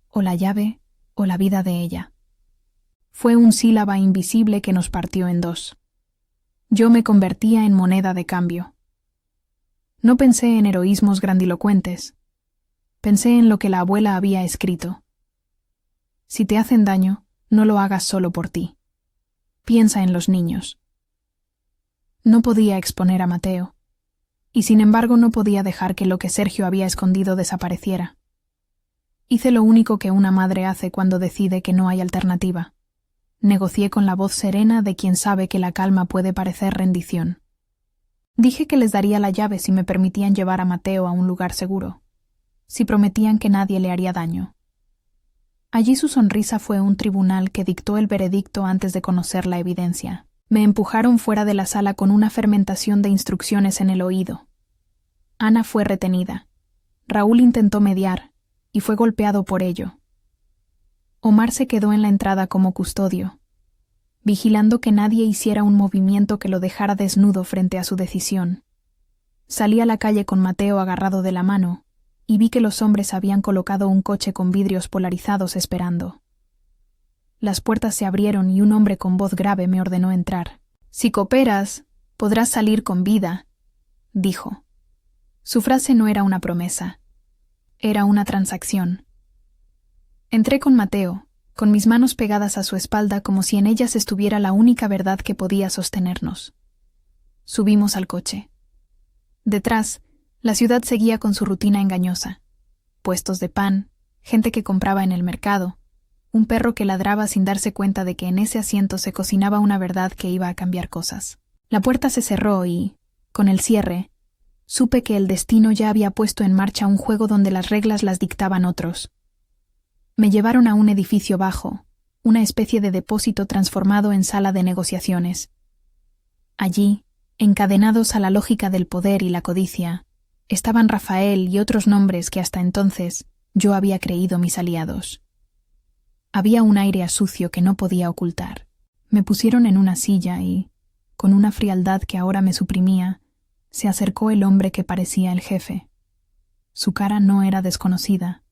Speaker 1: o la llave o la vida de ella. Fue un sílaba invisible que nos partió en dos. Yo me convertía en moneda de cambio. No pensé en heroísmos grandilocuentes. Pensé en lo que la abuela había escrito. Si te hacen daño, no lo hagas solo por ti. Piensa en los niños. No podía exponer a Mateo, y sin embargo no podía dejar que lo que Sergio había escondido desapareciera. Hice lo único que una madre hace cuando decide que no hay alternativa. Negocié con la voz serena de quien sabe que la calma puede parecer rendición. Dije que les daría la llave si me permitían llevar a Mateo a un lugar seguro, si prometían que nadie le haría daño. Allí su sonrisa fue un tribunal que dictó el veredicto antes de conocer la evidencia. Me empujaron fuera de la sala con una fermentación de instrucciones en el oído. Ana fue retenida. Raúl intentó mediar, y fue golpeado por ello. Omar se quedó en la entrada como custodio, vigilando que nadie hiciera un movimiento que lo dejara desnudo frente a su decisión. Salí a la calle con Mateo agarrado de la mano, y vi que los hombres habían colocado un coche con vidrios polarizados esperando. Las puertas se abrieron y un hombre con voz grave me ordenó entrar. «Si cooperas, podrás salir con vida», dijo. Su frase no era una promesa, era una transacción. Entré con Mateo, con mis manos pegadas a su espalda como si en ellas estuviera la única verdad que podía sostenernos. Subimos al coche. Detrás, la ciudad seguía con su rutina engañosa. Puestos de pan, gente que compraba en el mercado, un perro que ladraba sin darse cuenta de que en ese asiento se cocinaba una verdad que iba a cambiar cosas. La puerta se cerró y, con el cierre, supe que el destino ya había puesto en marcha un juego donde las reglas las dictaban otros. Me llevaron a un edificio bajo, una especie de depósito transformado en sala de negociaciones. Allí, encadenados a la lógica del poder y la codicia, estaban Rafael y otros nombres que hasta entonces yo había creído mis aliados. Había un aire sucio que no podía ocultar. Me pusieron en una silla y, con una frialdad que ahora me suprimía, se acercó el hombre que parecía el jefe. Su cara no era desconocida.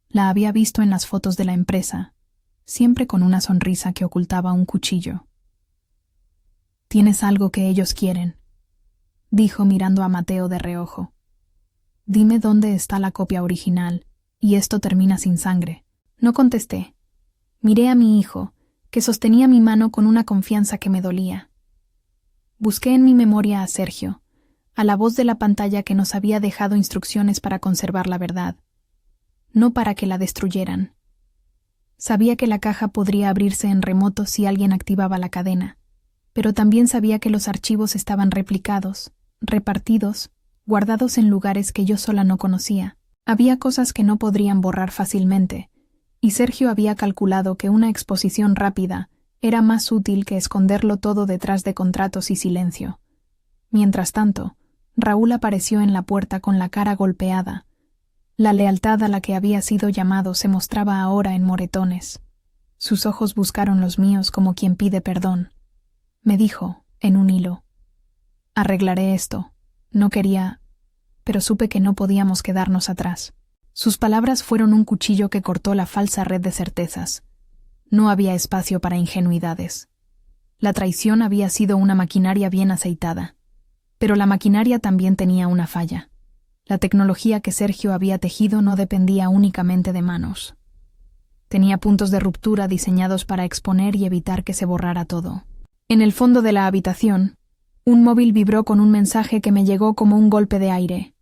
Speaker 1: La había visto en las fotos de la empresa, siempre con una sonrisa que ocultaba un cuchillo. «Tienes algo que ellos quieren», dijo mirando a Mateo de reojo. «Dime dónde está la copia original, y esto termina sin sangre». No contesté. Miré a mi hijo, que sostenía mi mano con una confianza que me dolía. Busqué en mi memoria a Sergio, a la voz de la pantalla que nos había dejado instrucciones para conservar la verdad, no para que la destruyeran. Sabía que la caja podría abrirse en remoto si alguien activaba la cadena, pero también sabía que los archivos estaban replicados, repartidos, guardados en lugares que yo sola no conocía. Había cosas que no podrían borrar fácilmente, y Sergio había calculado que una exposición rápida era más útil que esconderlo todo detrás de contratos y silencio. Mientras tanto, Raúl apareció en la puerta con la cara golpeada. La lealtad a la que había sido llamado se mostraba ahora en moretones. Sus ojos buscaron los míos como quien pide perdón. Me dijo, en un hilo: «Arreglaré esto. No quería, pero supe que no podíamos quedarnos atrás». Sus palabras fueron un cuchillo que cortó la falsa red de certezas. No había espacio para ingenuidades. La traición había sido una maquinaria bien aceitada, pero la maquinaria también tenía una falla. La tecnología que Sergio había tejido no dependía únicamente de manos. Tenía puntos de ruptura diseñados para exponer y evitar que se borrara todo. En el fondo de la habitación, un móvil vibró con un mensaje que me llegó como un golpe de aire.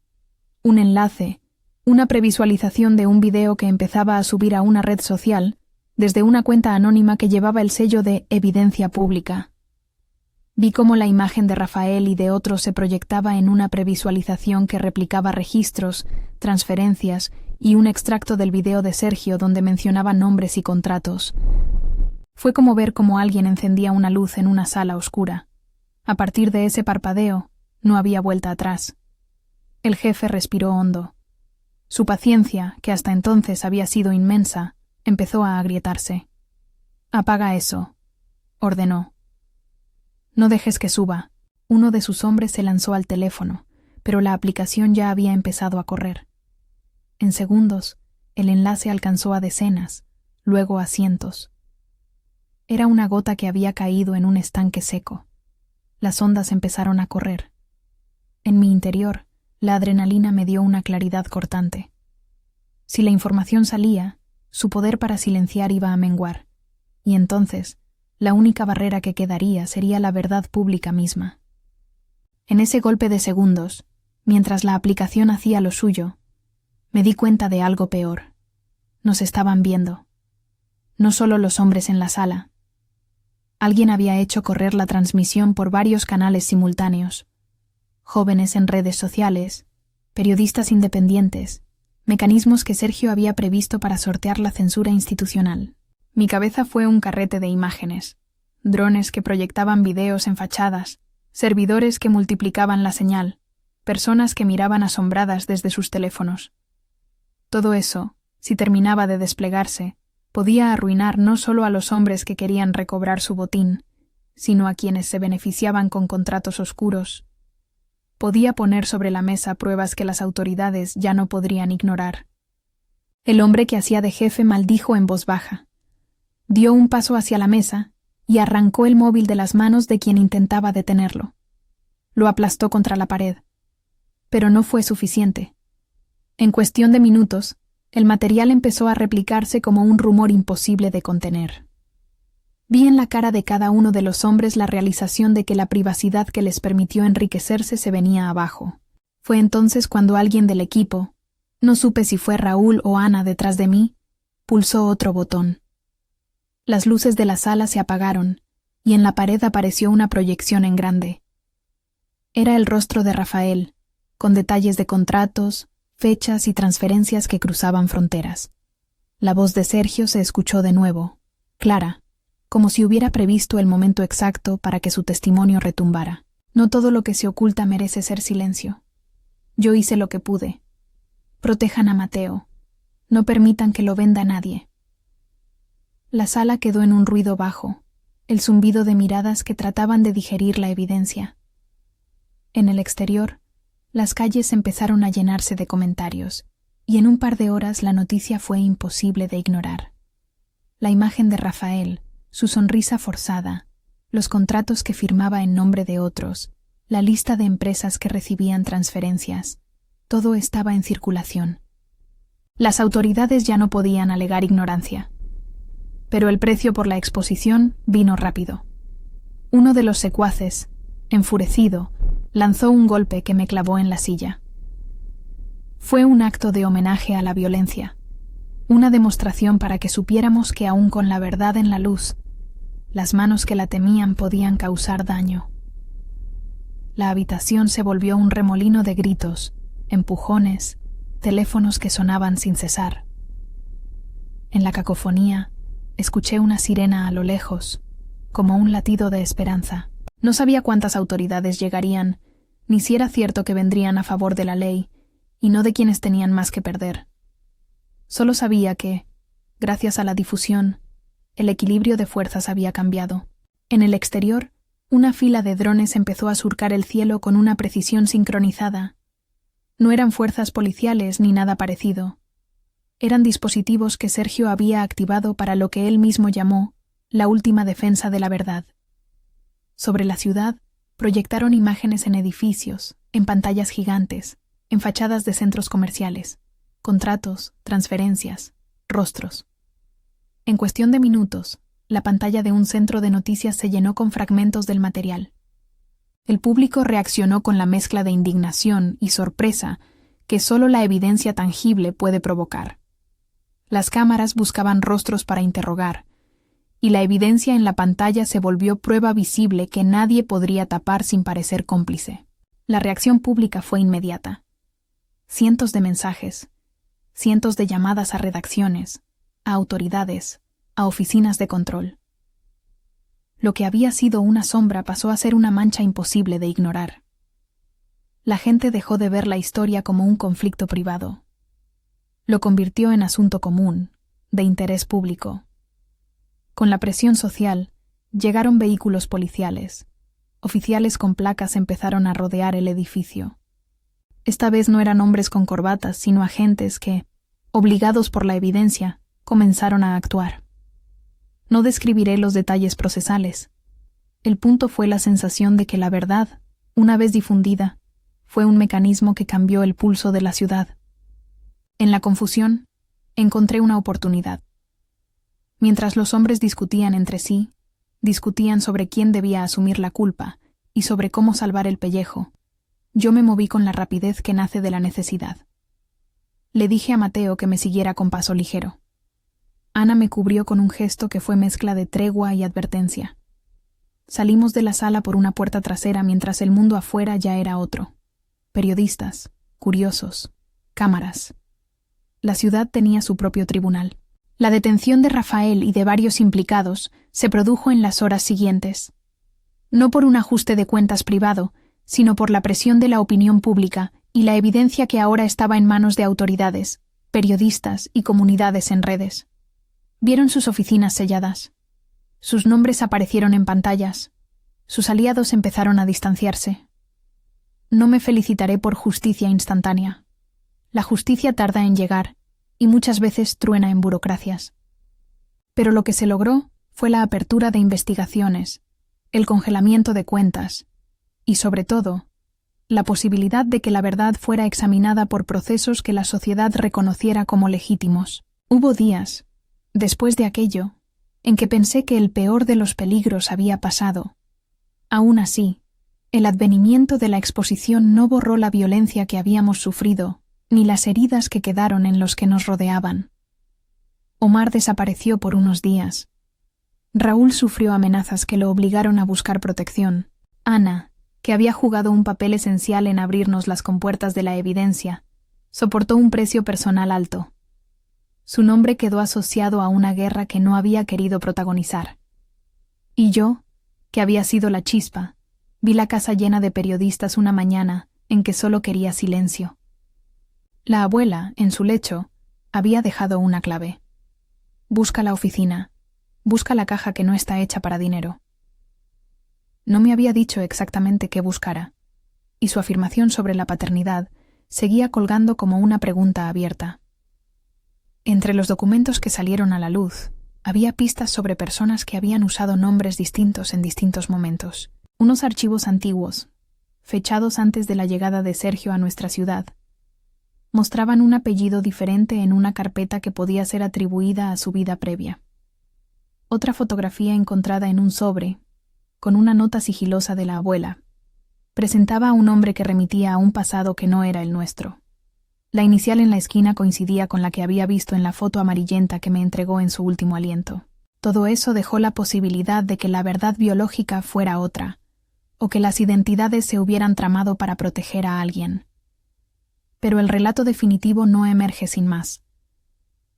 Speaker 1: Un enlace, una previsualización de un video que empezaba a subir a una red social, desde una cuenta anónima que llevaba el sello de evidencia pública. Vi cómo la imagen de Rafael y de otros se proyectaba en una previsualización que replicaba registros, transferencias y un extracto del video de Sergio donde mencionaba nombres y contratos. Fue como ver cómo alguien encendía una luz en una sala oscura. A partir de ese parpadeo, no había vuelta atrás. El jefe respiró hondo. Su paciencia, que hasta entonces había sido inmensa, empezó a agrietarse. «Apaga eso», ordenó. «No dejes que suba». Uno de sus hombres se lanzó al teléfono, pero la aplicación ya había empezado a correr. En segundos, el enlace alcanzó a decenas, luego a cientos. Era una gota que había caído en un estanque seco. Las ondas empezaron a correr. En mi interior, la adrenalina me dio una claridad cortante. Si la información salía, su poder para silenciar iba a menguar, y entonces, la única barrera que quedaría sería la verdad pública misma. En ese golpe de segundos, mientras la aplicación hacía lo suyo, me di cuenta de algo peor. Nos estaban viendo. No solo los hombres en la sala. Alguien había hecho correr la transmisión por varios canales simultáneos. Jóvenes en redes sociales, periodistas independientes, mecanismos que Sergio había previsto para sortear la censura institucional. Mi cabeza fue un carrete de imágenes, drones que proyectaban videos en fachadas, servidores que multiplicaban la señal, personas que miraban asombradas desde sus teléfonos. Todo eso, si terminaba de desplegarse, podía arruinar no solo a los hombres que querían recobrar su botín, sino a quienes se beneficiaban con contratos oscuros. Podía poner sobre la mesa pruebas que las autoridades ya no podrían ignorar. El hombre que hacía de jefe maldijo en voz baja. Dio un paso hacia la mesa y arrancó el móvil de las manos de quien intentaba detenerlo. Lo aplastó contra la pared. Pero no fue suficiente. En cuestión de minutos, el material empezó a replicarse como un rumor imposible de contener. Vi en la cara de cada uno de los hombres la realización de que la privacidad que les permitió enriquecerse se venía abajo. Fue entonces cuando alguien del equipo, no supe si fue Raúl o Ana detrás de mí, pulsó otro botón. Las luces de la sala se apagaron y en la pared apareció una proyección en grande. Era el rostro de Rafael, con detalles de contratos, fechas y transferencias que cruzaban fronteras. La voz de Sergio se escuchó de nuevo, clara, como si hubiera previsto el momento exacto para que su testimonio retumbara. No todo lo que se oculta merece ser silencio. Yo hice lo que pude. Protejan a Mateo. No permitan que lo venda nadie. La sala quedó en un ruido bajo, el zumbido de miradas que trataban de digerir la evidencia. En el exterior, las calles empezaron a llenarse de comentarios, y en un par de horas la noticia fue imposible de ignorar. La imagen de Rafael, su sonrisa forzada, los contratos que firmaba en nombre de otros, la lista de empresas que recibían transferencias, todo estaba en circulación. Las autoridades ya no podían alegar ignorancia. Pero el precio por la exposición vino rápido. Uno de los secuaces, enfurecido, lanzó un golpe que me clavó en la silla. Fue un acto de homenaje a la violencia, una demostración para que supiéramos que aún con la verdad en la luz, las manos que la temían podían causar daño. La habitación se volvió un remolino de gritos, empujones, teléfonos que sonaban sin cesar. En la cacofonía, escuché una sirena a lo lejos, como un latido de esperanza. No sabía cuántas autoridades llegarían, ni si era cierto que vendrían a favor de la ley, y no de quienes tenían más que perder. Solo sabía que, gracias a la difusión, el equilibrio de fuerzas había cambiado. En el exterior, una fila de drones empezó a surcar el cielo con una precisión sincronizada. No eran fuerzas policiales ni nada parecido. Eran dispositivos que Sergio había activado para lo que él mismo llamó la última defensa de la verdad. Sobre la ciudad, proyectaron imágenes en edificios, en pantallas gigantes, en fachadas de centros comerciales, contratos, transferencias, rostros. En cuestión de minutos, la pantalla de un centro de noticias se llenó con fragmentos del material. El público reaccionó con la mezcla de indignación y sorpresa que solo la evidencia tangible puede provocar. Las cámaras buscaban rostros para interrogar, y la evidencia en la pantalla se volvió prueba visible que nadie podría tapar sin parecer cómplice. La reacción pública fue inmediata. Cientos de mensajes, cientos de llamadas a redacciones, a autoridades, a oficinas de control. Lo que había sido una sombra pasó a ser una mancha imposible de ignorar. La gente dejó de ver la historia como un conflicto privado. Lo convirtió en asunto común, de interés público. Con la presión social, llegaron vehículos policiales. Oficiales con placas empezaron a rodear el edificio. Esta vez no eran hombres con corbatas, sino agentes que, obligados por la evidencia, comenzaron a actuar. No describiré los detalles procesales. El punto fue la sensación de que la verdad, una vez difundida, fue un mecanismo que cambió el pulso de la ciudad. En la confusión, encontré una oportunidad. Mientras los hombres discutían entre sí, discutían sobre quién debía asumir la culpa y sobre cómo salvar el pellejo, yo me moví con la rapidez que nace de la necesidad. Le dije a Mateo que me siguiera con paso ligero. Ana me cubrió con un gesto que fue mezcla de tregua y advertencia. Salimos de la sala por una puerta trasera mientras el mundo afuera ya era otro. Periodistas, curiosos, cámaras. La ciudad tenía su propio tribunal. La detención de Rafael y de varios implicados se produjo en las horas siguientes. No por un ajuste de cuentas privado, sino por la presión de la opinión pública y la evidencia que ahora estaba en manos de autoridades, periodistas y comunidades en redes. Vieron sus oficinas selladas. Sus nombres aparecieron en pantallas. Sus aliados empezaron a distanciarse. No me felicitaré por justicia instantánea. La justicia tarda en llegar y muchas veces truena en burocracias. Pero lo que se logró fue la apertura de investigaciones, el congelamiento de cuentas y, sobre todo, la posibilidad de que la verdad fuera examinada por procesos que la sociedad reconociera como legítimos. Hubo días, después de aquello, en que pensé que el peor de los peligros había pasado. Aún así, el advenimiento de la exposición no borró la violencia que habíamos sufrido, ni las heridas que quedaron en los que nos rodeaban. Omar desapareció por unos días. Raúl sufrió amenazas que lo obligaron a buscar protección. Ana, que había jugado un papel esencial en abrirnos las compuertas de la evidencia, soportó un precio personal alto. Su nombre quedó asociado a una guerra que no había querido protagonizar. Y yo, que había sido la chispa, vi la casa llena de periodistas una mañana en que solo quería silencio. La abuela, en su lecho, había dejado una clave. Busca la oficina, busca la caja que no está hecha para dinero. No me había dicho exactamente qué buscara, y su afirmación sobre la paternidad seguía colgando como una pregunta abierta. Entre los documentos que salieron a la luz, había pistas sobre personas que habían usado nombres distintos en distintos momentos. Unos archivos antiguos, fechados antes de la llegada de Sergio a nuestra ciudad, mostraban un apellido diferente en una carpeta que podía ser atribuida a su vida previa. Otra fotografía encontrada en un sobre, con una nota sigilosa de la abuela, presentaba a un hombre que remitía a un pasado que no era el nuestro. La inicial en la esquina coincidía con la que había visto en la foto amarillenta que me entregó en su último aliento. Todo eso dejó la posibilidad de que la verdad biológica fuera otra, o que las identidades se hubieran tramado para proteger a alguien. Pero el relato definitivo no emerge sin más.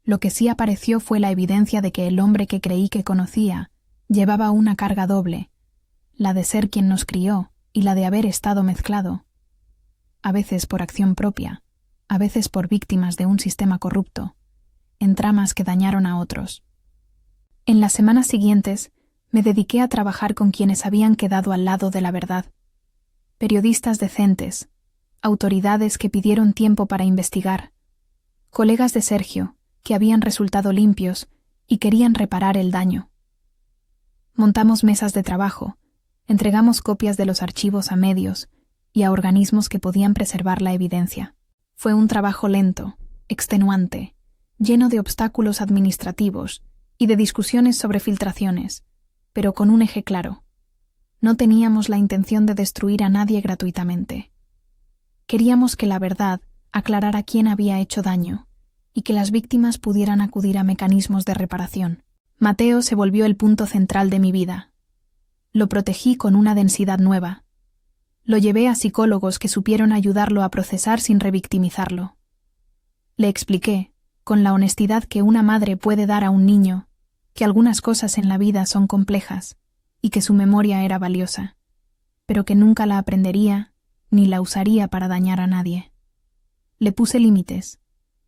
Speaker 1: Lo que sí apareció fue la evidencia de que el hombre que creí que conocía llevaba una carga doble, la de ser quien nos crió y la de haber estado mezclado, a veces por acción propia, a veces por víctimas de un sistema corrupto, en tramas que dañaron a otros. En las semanas siguientes me dediqué a trabajar con quienes habían quedado al lado de la verdad. Periodistas decentes, autoridades que pidieron tiempo para investigar, colegas de Sergio que habían resultado limpios y querían reparar el daño. Montamos mesas de trabajo, entregamos copias de los archivos a medios y a organismos que podían preservar la evidencia. Fue un trabajo lento, extenuante, lleno de obstáculos administrativos y de discusiones sobre filtraciones, pero con un eje claro. No teníamos la intención de destruir a nadie gratuitamente. Queríamos que la verdad aclarara quién había hecho daño y que las víctimas pudieran acudir a mecanismos de reparación. Mateo se volvió el punto central de mi vida. Lo protegí con una densidad nueva. Lo llevé a psicólogos que supieron ayudarlo a procesar sin revictimizarlo. Le expliqué, con la honestidad que una madre puede dar a un niño, que algunas cosas en la vida son complejas y que su memoria era valiosa, pero que nunca la aprendería ni la usaría para dañar a nadie. Le puse límites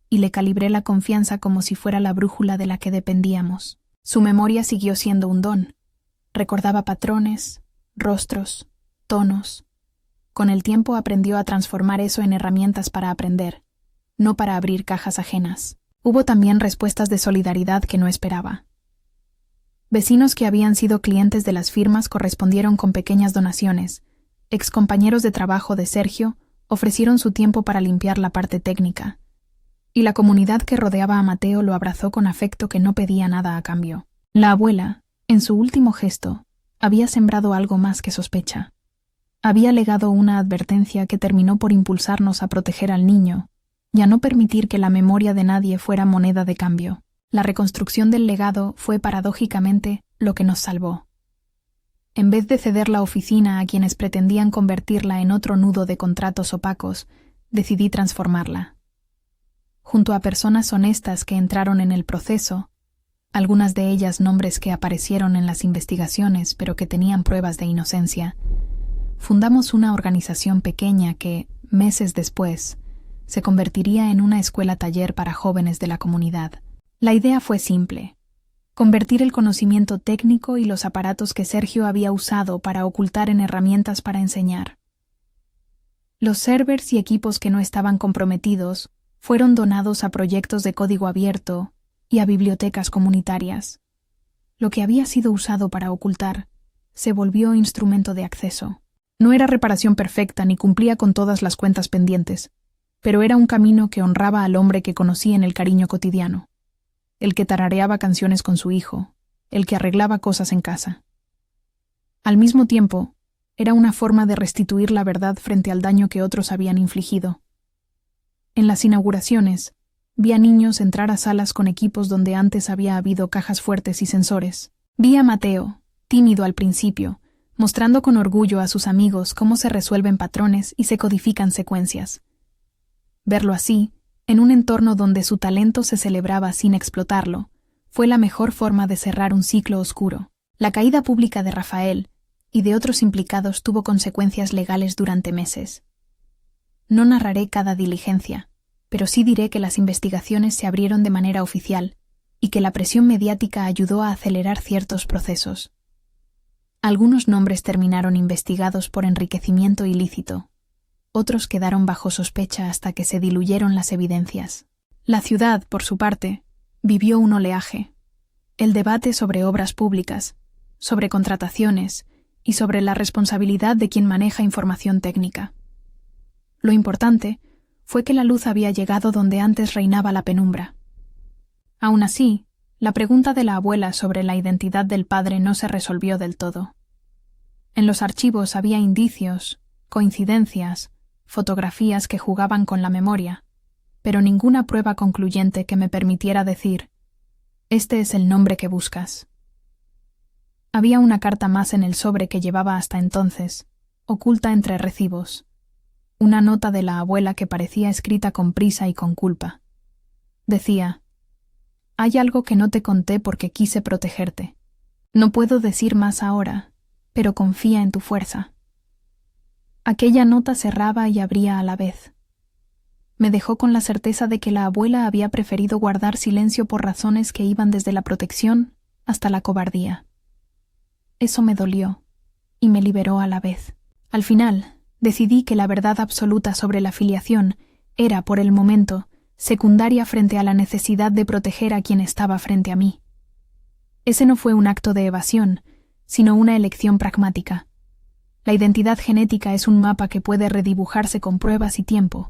Speaker 1: y le calibré la confianza como si fuera la brújula de la que dependíamos. Su memoria siguió siendo un don. Recordaba patrones, rostros, tonos. Con el tiempo aprendió a transformar eso en herramientas para aprender, no para abrir cajas ajenas. Hubo también respuestas de solidaridad que no esperaba. Vecinos que habían sido clientes de las firmas correspondieron con pequeñas donaciones. Excompañeros de trabajo de Sergio ofrecieron su tiempo para limpiar la parte técnica. Y la comunidad que rodeaba a Mateo lo abrazó con afecto que no pedía nada a cambio. La abuela, en su último gesto, había sembrado algo más que sospecha. Había legado una advertencia que terminó por impulsarnos a proteger al niño y a no permitir que la memoria de nadie fuera moneda de cambio. La reconstrucción del legado fue paradójicamente lo que nos salvó. En vez de ceder la oficina a quienes pretendían convertirla en otro nudo de contratos opacos, decidí transformarla. Junto a personas honestas que entraron en el proceso, algunas de ellas nombres que aparecieron en las investigaciones pero que tenían pruebas de inocencia, fundamos una organización pequeña que, meses después, se convertiría en una escuela-taller para jóvenes de la comunidad. La idea fue simple: convertir el conocimiento técnico y los aparatos que Sergio había usado para ocultar en herramientas para enseñar. Los servers y equipos que no estaban comprometidos fueron donados a proyectos de código abierto y a bibliotecas comunitarias. Lo que había sido usado para ocultar se volvió instrumento de acceso. No era reparación perfecta ni cumplía con todas las cuentas pendientes, pero era un camino que honraba al hombre que conocí en el cariño cotidiano, el que tarareaba canciones con su hijo, el que arreglaba cosas en casa. Al mismo tiempo, era una forma de restituir la verdad frente al daño que otros habían infligido. En las inauguraciones, vi a niños entrar a salas con equipos donde antes había habido cajas fuertes y sensores. Vi a Mateo, tímido al principio, mostrando con orgullo a sus amigos cómo se resuelven patrones y se codifican secuencias. Verlo así, en un entorno donde su talento se celebraba sin explotarlo, fue la mejor forma de cerrar un ciclo oscuro. La caída pública de Rafael y de otros implicados tuvo consecuencias legales durante meses. No narraré cada diligencia, pero sí diré que las investigaciones se abrieron de manera oficial y que la presión mediática ayudó a acelerar ciertos procesos. Algunos nombres terminaron investigados por enriquecimiento ilícito. Otros quedaron bajo sospecha hasta que se diluyeron las evidencias. La ciudad, por su parte, vivió un oleaje. El debate sobre obras públicas, sobre contrataciones y sobre la responsabilidad de quien maneja información técnica. Lo importante fue que la luz había llegado donde antes reinaba la penumbra. Aún así, la pregunta de la abuela sobre la identidad del padre no se resolvió del todo. En los archivos había indicios, coincidencias, fotografías que jugaban con la memoria, pero ninguna prueba concluyente que me permitiera decir: este es el nombre que buscas. Había una carta más en el sobre que llevaba hasta entonces, oculta entre recibos. Una nota de la abuela que parecía escrita con prisa y con culpa. Decía: hay algo que no te conté porque quise protegerte. No puedo decir más ahora, pero confía en tu fuerza. Aquella nota cerraba y abría a la vez. Me dejó con la certeza de que la abuela había preferido guardar silencio por razones que iban desde la protección hasta la cobardía. Eso me dolió y me liberó a la vez. Al final, decidí que la verdad absoluta sobre la filiación era, por el momento, secundaria frente a la necesidad de proteger a quien estaba frente a mí. Ese no fue un acto de evasión, sino una elección pragmática. La identidad genética es un mapa que puede redibujarse con pruebas y tiempo.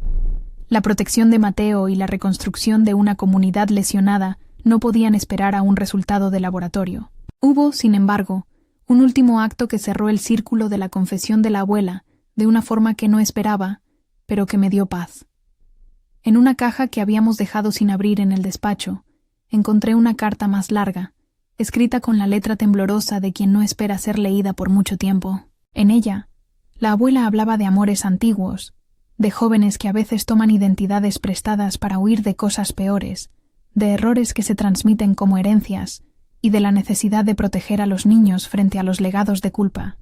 Speaker 1: La protección de Mateo y la reconstrucción de una comunidad lesionada no podían esperar a un resultado de laboratorio. Hubo, sin embargo, un último acto que cerró el círculo de la confesión de la abuela de una forma que no esperaba, pero que me dio paz. En una caja que habíamos dejado sin abrir en el despacho, encontré una carta más larga, escrita con la letra temblorosa de quien no espera ser leída por mucho tiempo. En ella, la abuela hablaba de amores antiguos, de jóvenes que a veces toman identidades prestadas para huir de cosas peores, de errores que se transmiten como herencias y de la necesidad de proteger a los niños frente a los legados de culpa.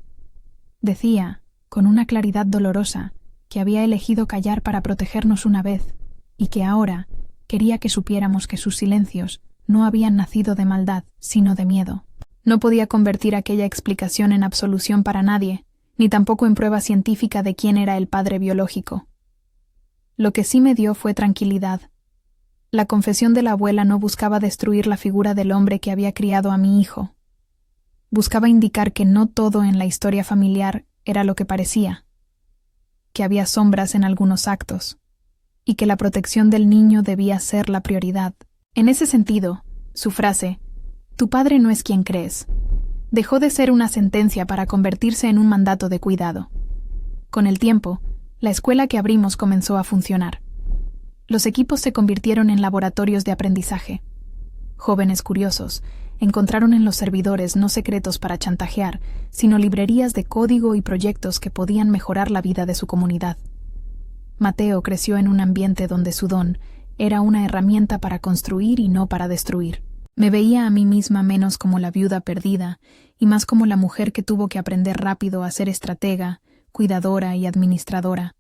Speaker 1: Decía, con una claridad dolorosa, que había elegido callar para protegernos una vez y que ahora quería que supiéramos que sus silencios no habían nacido de maldad, sino de miedo. No podía convertir aquella explicación en absolución para nadie, ni tampoco en prueba científica de quién era el padre biológico. Lo que sí me dio fue tranquilidad. La confesión de la abuela no buscaba destruir la figura del hombre que había criado a mi hijo. Buscaba indicar que no todo en la historia familiar era lo que parecía, que había sombras en algunos actos, y que la protección del niño debía ser la prioridad. En ese sentido, su frase, «Tu padre no es quien crees», dejó de ser una sentencia para convertirse en un mandato de cuidado. Con el tiempo, la escuela que abrimos comenzó a funcionar. Los equipos se convirtieron en laboratorios de aprendizaje. Jóvenes curiosos encontraron en los servidores no secretos para chantajear, sino librerías de código y proyectos que podían mejorar la vida de su comunidad. Mateo creció en un ambiente donde su don era una herramienta para construir y no para destruir. Me veía a mí misma menos como la viuda perdida y más como la mujer que tuvo que aprender rápido a ser estratega, cuidadora y administradora.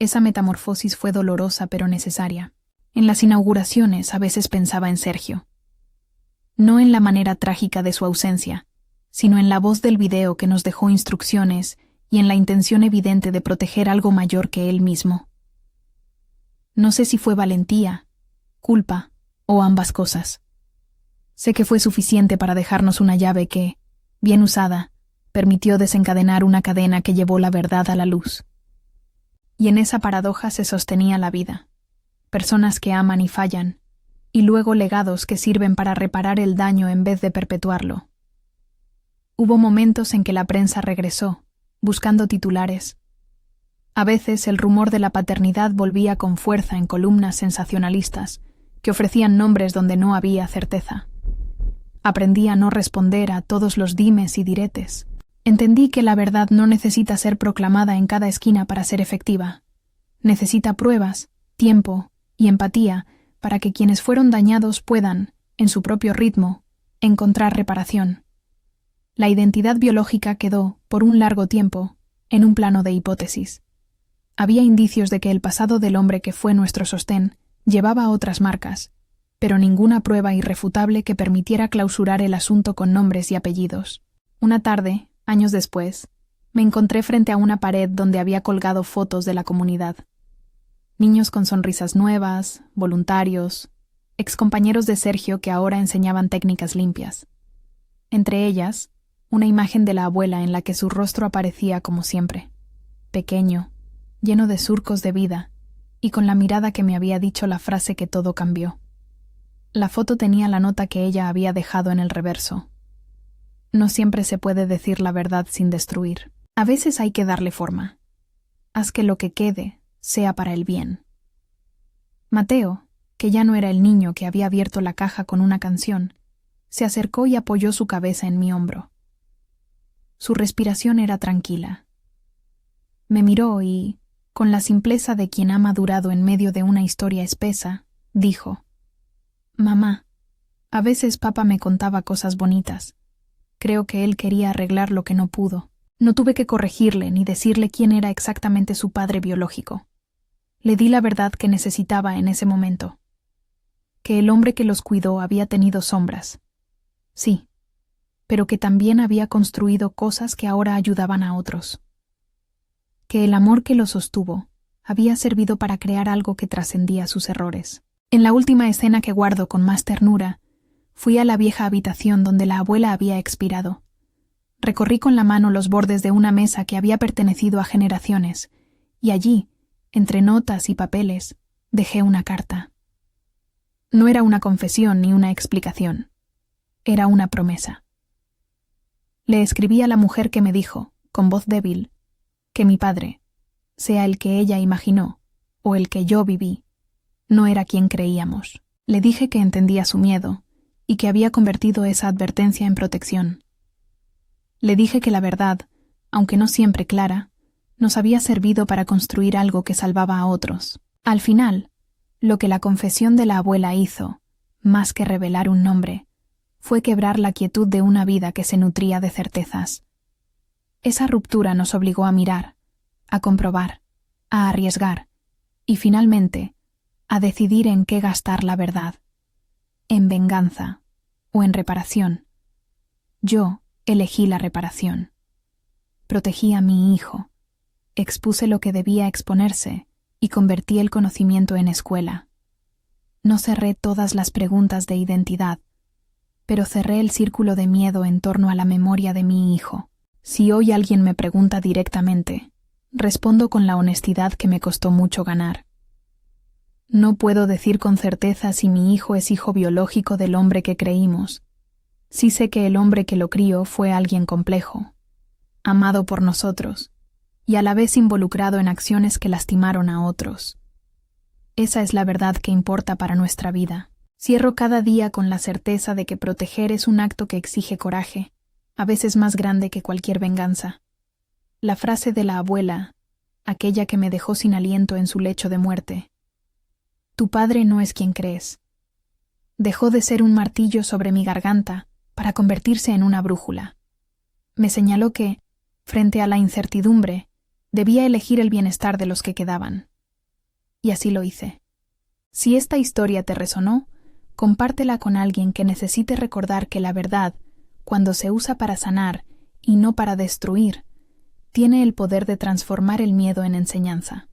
Speaker 1: Esa metamorfosis fue dolorosa pero necesaria. En las inauguraciones a veces pensaba en Sergio. No en la manera trágica de su ausencia, sino en la voz del video que nos dejó instrucciones y en la intención evidente de proteger algo mayor que él mismo. No sé si fue valentía, culpa o ambas cosas. Sé que fue suficiente para dejarnos una llave que, bien usada, permitió desencadenar una cadena que llevó la verdad a la luz. Y en esa paradoja se sostenía la vida. Personas que aman y fallan, y luego legados que sirven para reparar el daño en vez de perpetuarlo. Hubo momentos en que la prensa regresó, buscando titulares. A veces el rumor de la paternidad volvía con fuerza en columnas sensacionalistas, que ofrecían nombres donde no había certeza. Aprendí a no responder a todos los dimes y diretes. Entendí que la verdad no necesita ser proclamada en cada esquina para ser efectiva. Necesita pruebas, tiempo y empatía para que quienes fueron dañados puedan, en su propio ritmo, encontrar reparación. La identidad biológica quedó, por un largo tiempo, en un plano de hipótesis. Había indicios de que el pasado del hombre que fue nuestro sostén llevaba otras marcas, pero ninguna prueba irrefutable que permitiera clausurar el asunto con nombres y apellidos. Una tarde, años después, me encontré frente a una pared donde había colgado fotos de la comunidad. Niños con sonrisas nuevas, voluntarios, excompañeros de Sergio que ahora enseñaban técnicas limpias. Entre ellas, una imagen de la abuela en la que su rostro aparecía como siempre, pequeño, lleno de surcos de vida, y con la mirada que me había dicho la frase que todo cambió. La foto tenía la nota que ella había dejado en el reverso. No siempre se puede decir la verdad sin destruir. A veces hay que darle forma. Haz que lo que quede sea para el bien. Mateo, que ya no era el niño que había abierto la caja con una canción, se acercó y apoyó su cabeza en mi hombro. Su respiración era tranquila. Me miró y, con la simpleza de quien ha madurado en medio de una historia espesa, dijo: «Mamá, a veces papá me contaba cosas bonitas. Creo que él quería arreglar lo que no pudo. No tuve que corregirle ni decirle quién era exactamente su padre biológico. Le di la verdad que necesitaba en ese momento. Que el hombre que los cuidó había tenido sombras. Sí, pero que también había construido cosas que ahora ayudaban a otros. Que el amor que lo sostuvo había servido para crear algo que trascendía sus errores. En la última escena que guardo con más ternura, fui a la vieja habitación donde la abuela había expirado. Recorrí con la mano los bordes de una mesa que había pertenecido a generaciones, y allí, entre notas y papeles, dejé una carta. No era una confesión ni una explicación. Era una promesa. Le escribí a la mujer que me dijo, con voz débil, que mi padre, sea el que ella imaginó o el que yo viví, no era quien creíamos. Le dije que entendía su miedo y que había convertido esa advertencia en protección. Le dije que la verdad, aunque no siempre clara, nos había servido para construir algo que salvaba a otros. Al final, lo que la confesión de la abuela hizo, más que revelar un nombre, fue quebrar la quietud de una vida que se nutría de certezas. Esa ruptura nos obligó a mirar, a comprobar, a arriesgar y, finalmente, a decidir en qué gastar la verdad, en venganza o en reparación. Yo elegí la reparación. Protegí a mi hijo, expuse lo que debía exponerse y convertí el conocimiento en escuela. No cerré todas las preguntas de identidad, pero cerré el círculo de miedo en torno a la memoria de mi hijo. Si hoy alguien me pregunta directamente, respondo con la honestidad que me costó mucho ganar. No puedo decir con certeza si mi hijo es hijo biológico del hombre que creímos. Sí sé que el hombre que lo crió fue alguien complejo, amado por nosotros, y a la vez involucrado en acciones que lastimaron a otros. Esa es la verdad que importa para nuestra vida. Cierro cada día con la certeza de que proteger es un acto que exige coraje, a veces más grande que cualquier venganza. La frase de la abuela, aquella que me dejó sin aliento en su lecho de muerte: tu padre no es quien crees, dejó de ser un martillo sobre mi garganta para convertirse en una brújula. Me señaló que, frente a la incertidumbre, debía elegir el bienestar de los que quedaban. Y así lo hice. Si esta historia te resonó, compártela con alguien que necesite recordar que la verdad, cuando se usa para sanar y no para destruir, tiene el poder de transformar el miedo en enseñanza.